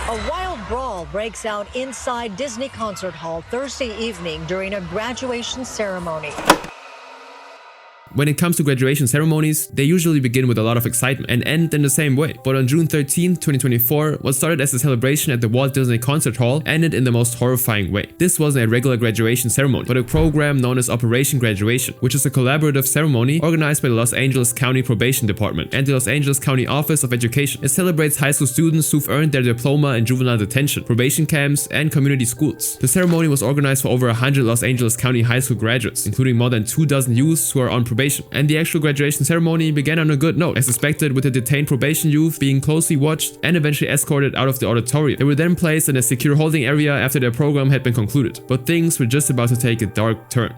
A wild brawl breaks out inside Disney Concert Hall Thursday evening during a graduation ceremony. When it comes to graduation ceremonies, they usually begin with a lot of excitement and end in the same way. But on June 13, 2024, what started as a celebration at the Walt Disney Concert Hall ended in the most horrifying way. This wasn't a regular graduation ceremony, but a program known as Operation Graduation, which is a collaborative ceremony organized by the Los Angeles County Probation Department and the Los Angeles County Office of Education. It celebrates high school students who've earned their diploma in juvenile detention, probation camps, and community schools. The ceremony was organized for over 100 Los Angeles County high school graduates, including more than 24 youths who are on probation. And the actual graduation ceremony began on a good note, as expected, with the detained probation youth being closely watched and eventually escorted out of the auditorium. They were then placed in a secure holding area after their program had been concluded. But things were just about to take a dark turn.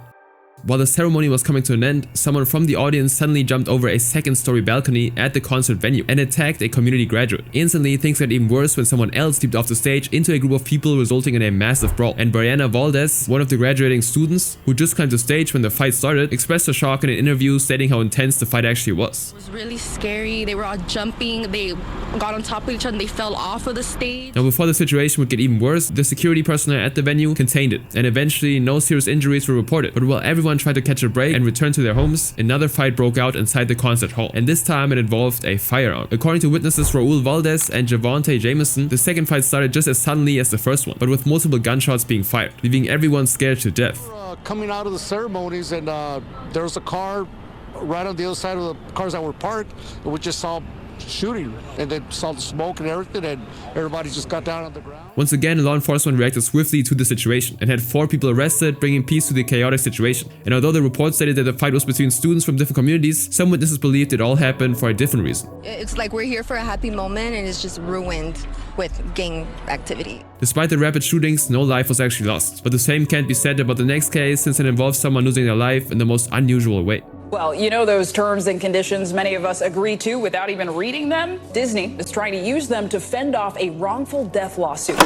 While the ceremony was coming to an end, someone from the audience suddenly jumped over a second-story balcony at the concert venue and attacked a community graduate. Instantly, things got even worse when someone else leaped off the stage into a group of people, resulting in a massive brawl. And Brianna Valdez, one of the graduating students who just climbed the stage when the fight started, expressed her shock in an interview, stating how intense the fight actually was. It was really scary. They were all jumping. They got on top of each other and they fell off of the stage. Now, before the situation would get even worse, the security personnel at the venue contained it, and eventually no serious injuries were reported. But while everyone tried to catch a break and return to their homes, another fight broke out inside the concert hall, and this time it involved a firearm. According to witnesses Raul Valdez and Javonte Jameson, the second fight started just as suddenly as the first one, but with multiple gunshots being fired, leaving everyone scared to death. Coming out of the ceremonies, and there was a car right on the other side of the cars that were parked, and we just saw shooting, and then saw the smoke and everything, and everybody just got down on the ground. Once again, law enforcement reacted swiftly to the situation and had 4 people arrested, bringing peace to the chaotic situation. And although the report stated that the fight was between students from different communities, some witnesses believed it all happened for a different reason. It's like we're here for a happy moment and it's just ruined with gang activity. Despite the rapid shootings, no life was actually lost. But the same can't be said about the next case, since it involves someone losing their life in the most unusual way. Well, you know those terms and conditions many of us agree to without even reading them? Disney is trying to use them to fend off a wrongful death lawsuit.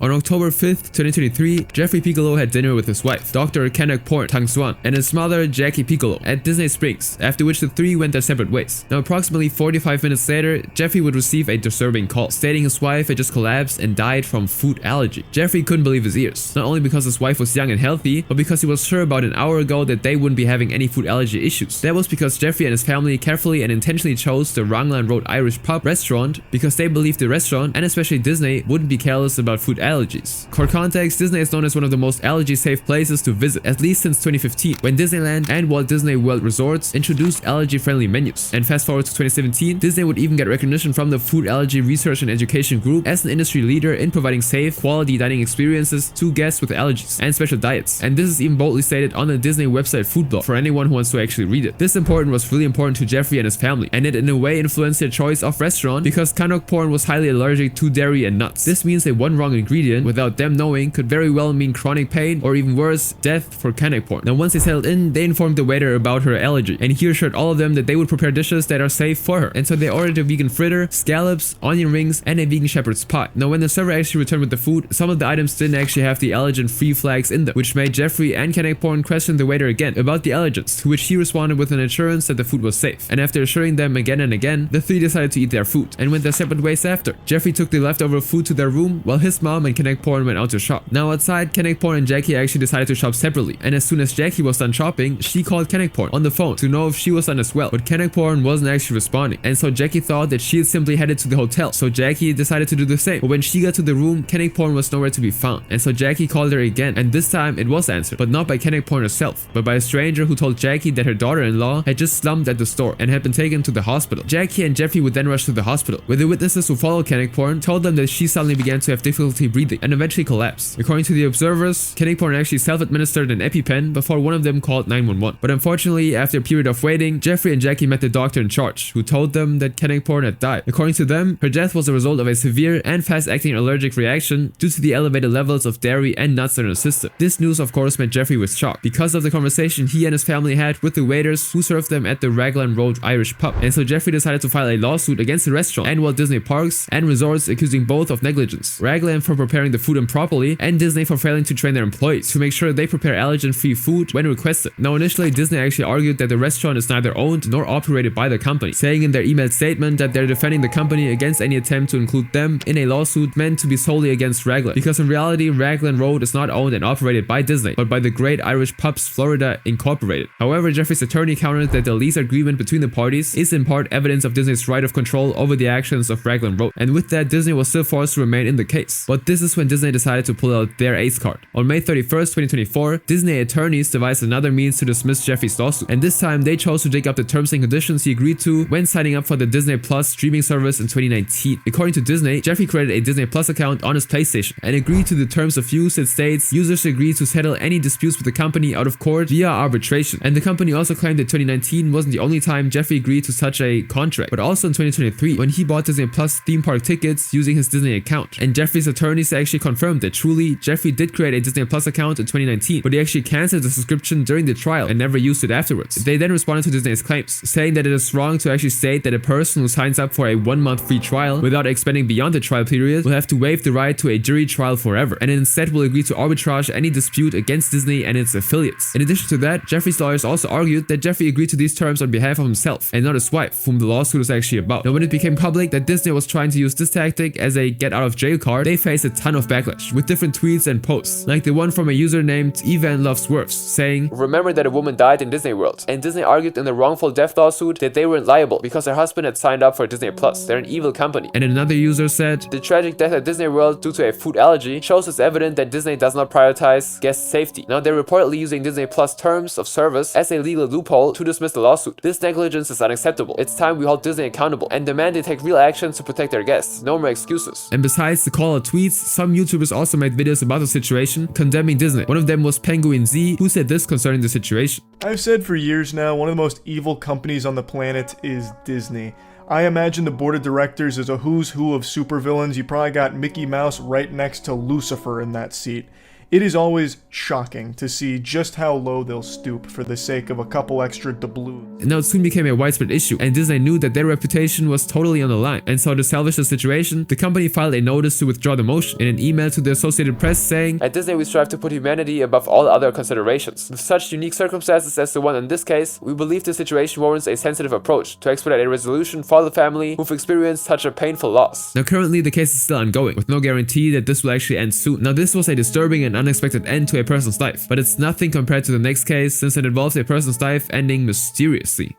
On October 5th, 2023, Jeffrey Piccolo had dinner with his wife, Dr. Kanak-Port Tang-Swan, and his mother, Jackie Piccolo, at Disney Springs, after which the three went their separate ways. Now, approximately 45 minutes later, Jeffrey would receive a disturbing call, stating his wife had just collapsed and died from food allergy. Jeffrey couldn't believe his ears, not only because his wife was young and healthy, but because he was sure about an hour ago that they wouldn't be having any food allergy issues. That was because Jeffrey and his family carefully and intentionally chose the Ranglan Road Irish Pub restaurant because they believed the restaurant, and especially Disney, wouldn't be careless about food allergies. allergies. For context, Disney is known as one of the most allergy-safe places to visit, at least since 2015, when Disneyland and Walt Disney World Resorts introduced allergy-friendly menus. And fast forward to 2017, Disney would even get recognition from the Food Allergy Research and Education Group as an industry leader in providing safe, quality dining experiences to guests with allergies and special diets. And this is even boldly stated on the Disney website food blog for anyone who wants to actually read it. This important was really important to Jeffrey and his family, and it in a way influenced their choice of restaurant because Canuck porn was highly allergic to dairy and nuts. This means that one wrong ingredient, without them knowing, could very well mean chronic pain or even worse, death for Canuck porn. Now once they settled in, they informed the waiter about her allergy, and he assured all of them that they would prepare dishes that are safe for her. And so they ordered a vegan fritter, scallops, onion rings, and a vegan shepherd's pie. Now when the server actually returned with the food, some of the items didn't actually have the allergen-free flags in them, which made Jeffrey and Canuck porn question the waiter again about the allergens, to which he responded with an assurance that the food was safe. And after assuring them again and again, the three decided to eat their food and went their separate ways after. Jeffrey took the leftover food to their room while his mom and Canuck porn went out to shop. Now outside, Canuck porn and Jackie actually decided to shop separately, and as soon as Jackie was done shopping, she called Canuck porn on the phone to know if she was done as well, but Canuck porn wasn't actually responding, and so Jackie thought that she had simply headed to the hotel, so Jackie decided to do the same. But when she got to the room, Canuck porn was nowhere to be found, and so Jackie called her again, and this time it was answered, but not by Canuck porn herself, but by a stranger who told Jackie that her daughter-in-law had just slumped at the store and had been taken to the hospital. Jackie and Jeffrey would then rush to the hospital, where the witnesses who followed Canuck porn told them that she suddenly began to have difficulty breathing and eventually collapsed. According to the observers, Canuck porn actually self-administered an EpiPen before one of them called 911. But unfortunately, after a period of waiting, Jeffrey and Jackie met the doctor in charge, who told them that Canuck porn had died. According to them, her death was a result of a severe and fast-acting allergic reaction due to the elevated levels of dairy and nuts in her system. This news of course made Jeffrey was shocked because of the conversation he and his family had with the waiters who served them at the Raglan Road Irish pub. And so Jeffrey decided to file a lawsuit against the restaurant and Walt Disney Parks and Resorts, accusing both of negligence. Raglan for preparing the food improperly and Disney for failing to train their employees to make sure they prepare allergen-free food when requested. Now initially, Disney actually argued that the restaurant is neither owned nor operated by the company, saying in their emailed statement that they're defending the company against any attempt to include them in a lawsuit meant to be solely against Raglan, because in reality, Raglan Road is not owned and operated by Disney, but by the Great Irish Pubs Florida Incorporated. However, Jeffrey's attorney countered that the lease agreement between the parties is in part evidence of Disney's right of control over the actions of Raglan Road, and with that, Disney was still forced to remain in the case. But this is when Disney decided to pull out their ace card. On May 31st, 2024, Disney attorneys devised another means to dismiss Jeffrey's lawsuit, and this time they chose to dig up the terms and conditions he agreed to when signing up for the Disney Plus streaming service in 2019. According to Disney, Jeffrey created a Disney Plus account on his PlayStation and agreed to the terms of use that states users agree to settle any disputes with the company out of court via arbitration. And the company also claimed that 2019 wasn't the only time Jeffrey agreed to such a contract, but also in 2023 when he bought Disney Plus theme park tickets using his Disney account. And Jeffrey's attorneys actually confirmed that truly Jeffrey did create a Disney Plus account in 2019, but he actually canceled the subscription during the trial and never used it afterwards. They then responded to Disney's claims, saying that it is wrong to actually state that a person who signs up for a 1-month free trial without expanding beyond the trial period will have to waive the right to a jury trial forever, and instead will agree to arbitrage any dispute against Disney and its affiliates. In addition to that, Jeffrey's lawyers also argued that Jeffrey agreed to these terms on behalf of himself and not his wife, whom the lawsuit was actually about. Now, when it became public that Disney was trying to use this tactic as a get-out-of-jail card, they faced a ton of backlash with different tweets and posts, like the one from a user named Evan Loves Worfs, saying, "Remember that a woman died in Disney World, and Disney argued in the wrongful death lawsuit that they weren't liable because her husband had signed up for Disney Plus. They're an evil company." And another user said, "The tragic death at Disney World due to a food allergy shows it's evident that Disney does not prioritize guest safety." Now they're reportedly using Disney Plus terms of service as a legal loophole to dismiss the lawsuit. This negligence is unacceptable. It's time we hold Disney accountable and demand they take real actions to protect their guests. No more excuses. And besides the call out tweets, some YouTubers also made videos about the situation, condemning Disney. One of them was Penguin Z, who said this concerning the situation. "I've said for years now, one of the most evil companies on the planet is Disney. I imagine the board of directors is a who's who of supervillains. You probably got Mickey Mouse right next to Lucifer in that seat. It is always shocking to see just how low they'll stoop for the sake of a couple extra doubloons." Now it soon became a widespread issue, and Disney knew that their reputation was totally on the line. And so to salvage the situation, the company filed a notice to withdraw the motion in an email to the Associated Press saying, "At Disney, we strive to put humanity above all other considerations. With such unique circumstances as the one in this case, we believe the situation warrants a sensitive approach to expedite a resolution for the family who've experienced such a painful loss." Now currently the case is still ongoing, with no guarantee that this will actually end soon. Now this was a disturbing and unexpected end to a person's life, but it's nothing compared to the next case, since it involves a person's life ending mysteriously.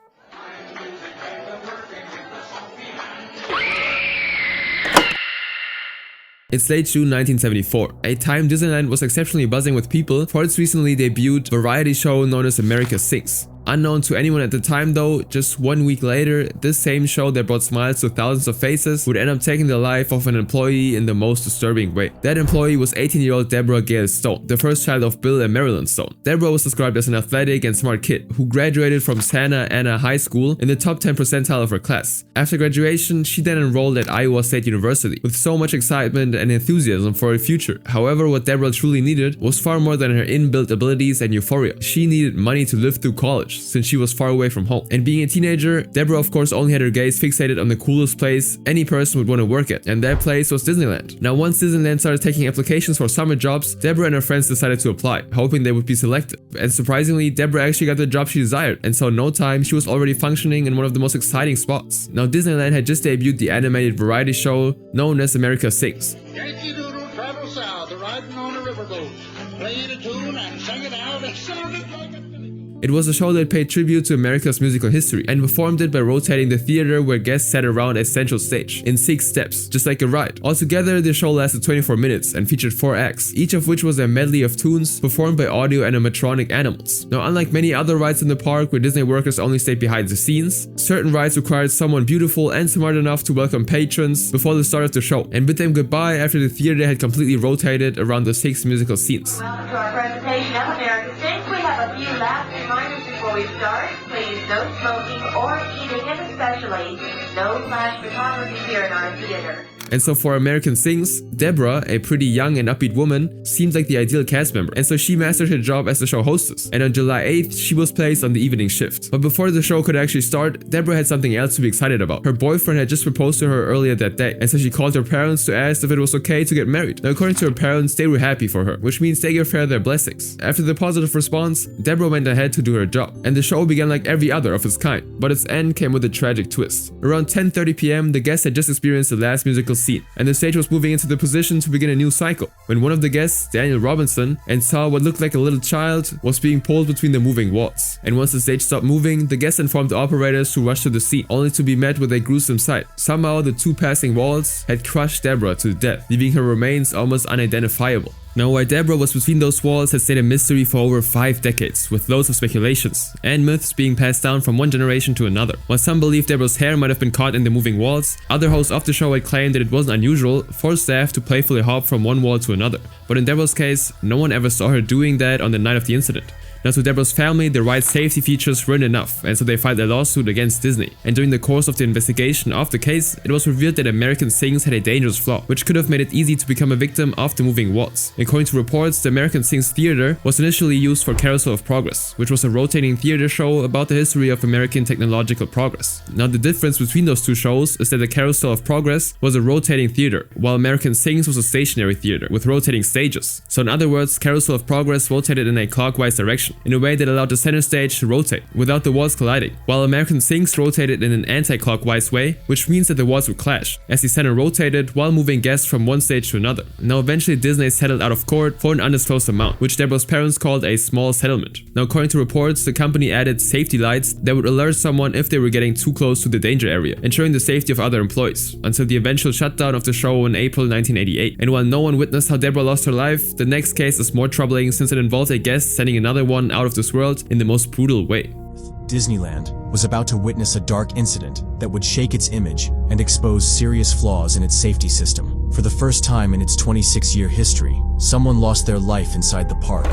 It's late June 1974, a time Disneyland was exceptionally buzzing with people for its recently debuted variety show known as America Sings. Unknown to anyone at the time though, just 1 week later, this same show that brought smiles to thousands of faces would end up taking the life of an employee in the most disturbing way. That employee was 18-year-old Deborah Gail Stone, the first child of Bill and Marilyn Stone. Deborah was described as an athletic and smart kid who graduated from Santa Ana High School in the top 10 percentile of her class. After graduation, she then enrolled at Iowa State University with so much excitement and enthusiasm for her future. However, what Deborah truly needed was far more than her inbuilt abilities and euphoria. She needed money to live through college, since she was far away from home. And being a teenager, Deborah of course only had her gaze fixated on the coolest place any person would want to work at, and that place was Disneyland. Now once Disneyland started taking applications for summer jobs, Deborah and her friends decided to apply, hoping they would be selected. And surprisingly, Deborah actually got the job she desired, and so in no time she was already functioning in one of the most exciting spots. Now Disneyland had just debuted the animated variety show known as America Sings. Yankee Doodle traveled south, riding on a riverboat, playing a tune and singing out, it sounded like a... It was a show that paid tribute to America's musical history and performed it by rotating the theater where guests sat around a central stage in 6 steps, just like a ride. Altogether, the show lasted 24 minutes and featured 4 acts, each of which was a medley of tunes performed by audio animatronic animals. Now, unlike many other rides in the park where Disney workers only stayed behind the scenes, certain rides required someone beautiful and smart enough to welcome patrons before the start of the show and bid them goodbye after the theater had completely rotated around the 6 musical scenes. Welcome to our presentation of America Sings. We have a few last reminders before we start. Please, no smoking or eating, and especially no flash photography here in our theater. And so for American Sings, Deborah, a pretty young and upbeat woman, seemed like the ideal cast member, and so she mastered her job as the show hostess, and on July 8th, she was placed on the evening shift. But before the show could actually start, Deborah had something else to be excited about. Her boyfriend had just proposed to her earlier that day, and so she called her parents to ask if it was okay to get married. Now according to her parents, they were happy for her, which means they gave her their blessings. After the positive response, Deborah went ahead to do her job, and the show began like every other of its kind, but its end came with a tragic twist. Around 10:30 p.m, the guests had just experienced the last musical scene, and the stage was moving into the position to begin a new cycle, when one of the guests, Daniel Robinson, and saw what looked like a little child was being pulled between the moving walls. And once the stage stopped moving, the guests informed the operators who rushed to the scene, only to be met with a gruesome sight. Somehow, the 2 passing walls had crushed Deborah to death, leaving her remains almost unidentifiable. Now, why Deborah was between those walls has stayed a mystery for over 5 decades, with loads of speculations and myths being passed down from one generation to another. While some believe Deborah's hair might have been caught in the moving walls, other hosts of the show had claimed that it wasn't unusual for staff to playfully hop from one wall to another. But in Deborah's case, no one ever saw her doing that on the night of the incident. Now to Deborah's family, the ride's safety features weren't enough, and so they filed a lawsuit against Disney. And during the course of the investigation of the case, it was revealed that American Sings had a dangerous flaw, which could have made it easy to become a victim of the moving walls. According to reports, the American Sings Theater was initially used for Carousel of Progress, which was a rotating theater show about the history of American technological progress. Now the difference between those 2 shows is that the Carousel of Progress was a rotating theater, while American Sings was a stationary theater with rotating stages. So in other words, Carousel of Progress rotated in a clockwise direction, in a way that allowed the center stage to rotate without the walls colliding, while American Sings rotated in an anti-clockwise way, which means that the walls would clash as the center rotated while moving guests from one stage to another. Now eventually Disney settled out of court for an undisclosed amount, which Deborah's parents called a small settlement. Now according to reports, the company added safety lights that would alert someone if they were getting too close to the danger area, ensuring the safety of other employees, until the eventual shutdown of the show in April 1988. And while no one witnessed how Deborah lost her life, the next case is more troubling since it involved a guest sending another one out of this world in the most brutal way. Disneyland was about to witness a dark incident that would shake its image and expose serious flaws in its safety system. For the first time in its 26-year history, someone lost their life inside the park.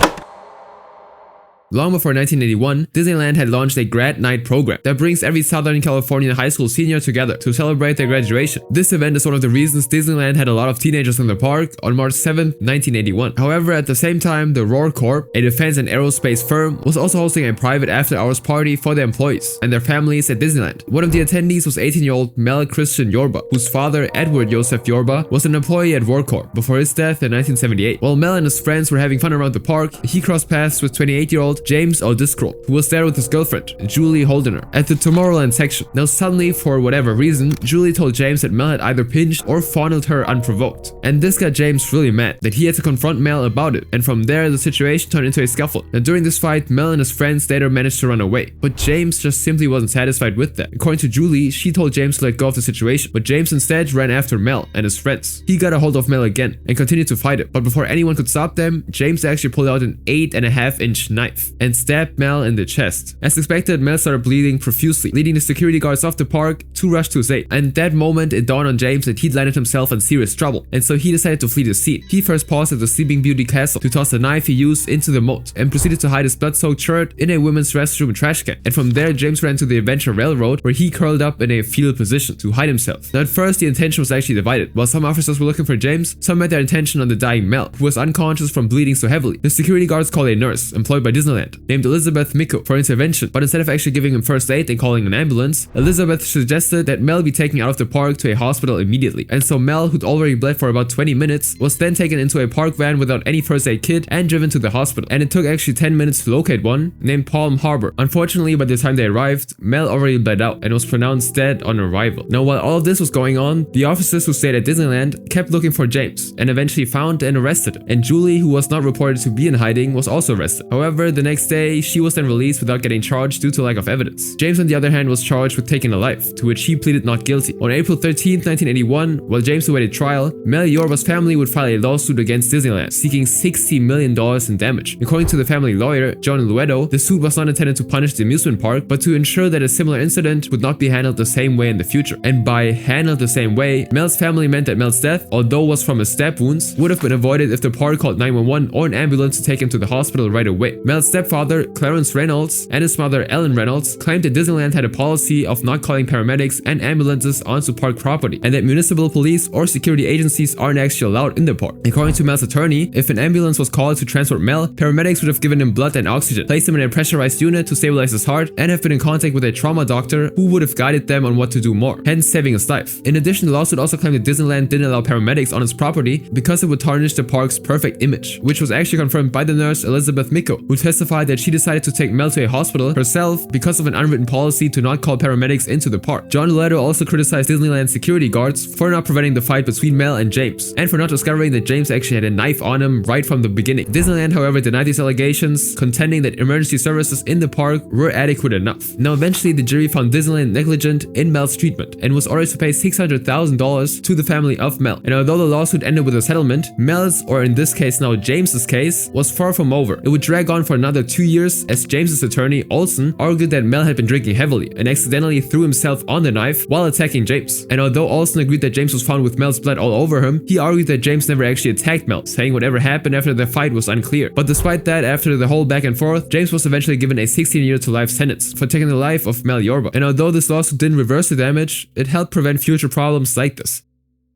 Long before 1981, Disneyland had launched a grad night program that brings every Southern California high school senior together to celebrate their graduation. This event is one of the reasons Disneyland had a lot of teenagers in the park on March 7, 1981. However, at the same time, the Roar Corp, a defense and aerospace firm, was also hosting a private after-hours party for their employees and their families at Disneyland. One of the attendees was 18-year-old Mel Christian Yorba, whose father, Edward Joseph Yorba, was an employee at Roar Corp before his death in 1978. While Mel and his friends were having fun around the park, he crossed paths with 28-year-old James O'Driscoll, who was there with his girlfriend, Julie Holdener, at the Tomorrowland section. Now suddenly, for whatever reason, Julie told James that Mel had either pinched or fondled her unprovoked. And this got James really mad that he had to confront Mel about it, and from there the situation turned into a scuffle. Now during this fight, Mel and his friends later managed to run away, but James just simply wasn't satisfied with that. According to Julie, she told James to let go of the situation, but James instead ran after Mel and his friends. He got a hold of Mel again and continued to fight it, but before anyone could stop them, James actually pulled out an 8.5-inch knife and stabbed Mel in the chest. As expected, Mel started bleeding profusely, leading the security guards off the park to rush to his aid. And that moment, it dawned on James that he'd landed himself in serious trouble, and so he decided to flee the scene. He first paused at the Sleeping Beauty castle to toss the knife he used into the moat and proceeded to hide his blood-soaked shirt in a women's restroom trash can. And from there, James ran to the Adventure Railroad, where he curled up in a fetal position to hide himself. Now at first, the attention was actually divided. While some officers were looking for James, some had their attention on the dying Mel, who was unconscious from bleeding so heavily. The security guards called a nurse employed by Disneyland named Elizabeth Micco for intervention, but instead of actually giving him first aid and calling an ambulance, Elizabeth suggested that Mel be taken out of the park to a hospital immediately. And so Mel, who'd already bled for about 20 minutes, was then taken into a park van without any first aid kit and driven to the hospital. And it took actually 10 minutes to locate one named Palm Harbor. Unfortunately, by the time they arrived, Mel already bled out and was pronounced dead on arrival. Now while all of this was going on, the officers who stayed at Disneyland kept looking for James and eventually found and arrested him. And Julie, who was not reported to be in hiding, was also arrested. However, the next day, she was then released without getting charged due to lack of evidence. James, on the other hand, was charged with taking a life, to which he pleaded not guilty. On April 13, 1981, while James awaited trial, Mel Yorba's family would file a lawsuit against Disneyland, seeking $60 million in damage. According to the family lawyer, John Luedo, the suit was not intended to punish the amusement park, but to ensure that a similar incident would not be handled the same way in the future. And by handled the same way, Mel's family meant that Mel's death, although was from his stab wounds, would have been avoided if the park called 911 or an ambulance to take him to the hospital right away. Mel's stepfather, Clarence Reynolds, and his mother, Ellen Reynolds, claimed that Disneyland had a policy of not calling paramedics and ambulances onto park property, and that municipal police or security agencies aren't actually allowed in the park. According to Mel's attorney, if an ambulance was called to transport Mel, paramedics would have given him blood and oxygen, placed him in a pressurized unit to stabilize his heart, and have been in contact with a trauma doctor who would have guided them on what to do more, hence saving his life. In addition, the lawsuit also claimed that Disneyland didn't allow paramedics on its property because it would tarnish the park's perfect image, which was actually confirmed by the nurse Elizabeth Micco, who testified that she decided to take Mel to a hospital herself because of an unwritten policy to not call paramedics into the park. John Luedo also criticized Disneyland security guards for not preventing the fight between Mel and James, and for not discovering that James actually had a knife on him right from the beginning. Disneyland, however, denied these allegations, contending that emergency services in the park were adequate enough. Now, eventually, the jury found Disneyland negligent in Mel's treatment and was ordered to pay $600,000 to the family of Mel. And although the lawsuit ended with a settlement, Mel's, or in this case now James's case, was far from over. It would drag on for another 2 years as James's attorney, Olson, argued that Mel had been drinking heavily and accidentally threw himself on the knife while attacking James. And although Olson agreed that James was found with Mel's blood all over him, he argued that James never actually attacked Mel, saying whatever happened after the fight was unclear. But despite that, after the whole back and forth, James was eventually given a 16-year to life sentence for taking the life of Mel Yorba. And although this lawsuit didn't reverse the damage, it helped prevent future problems like this.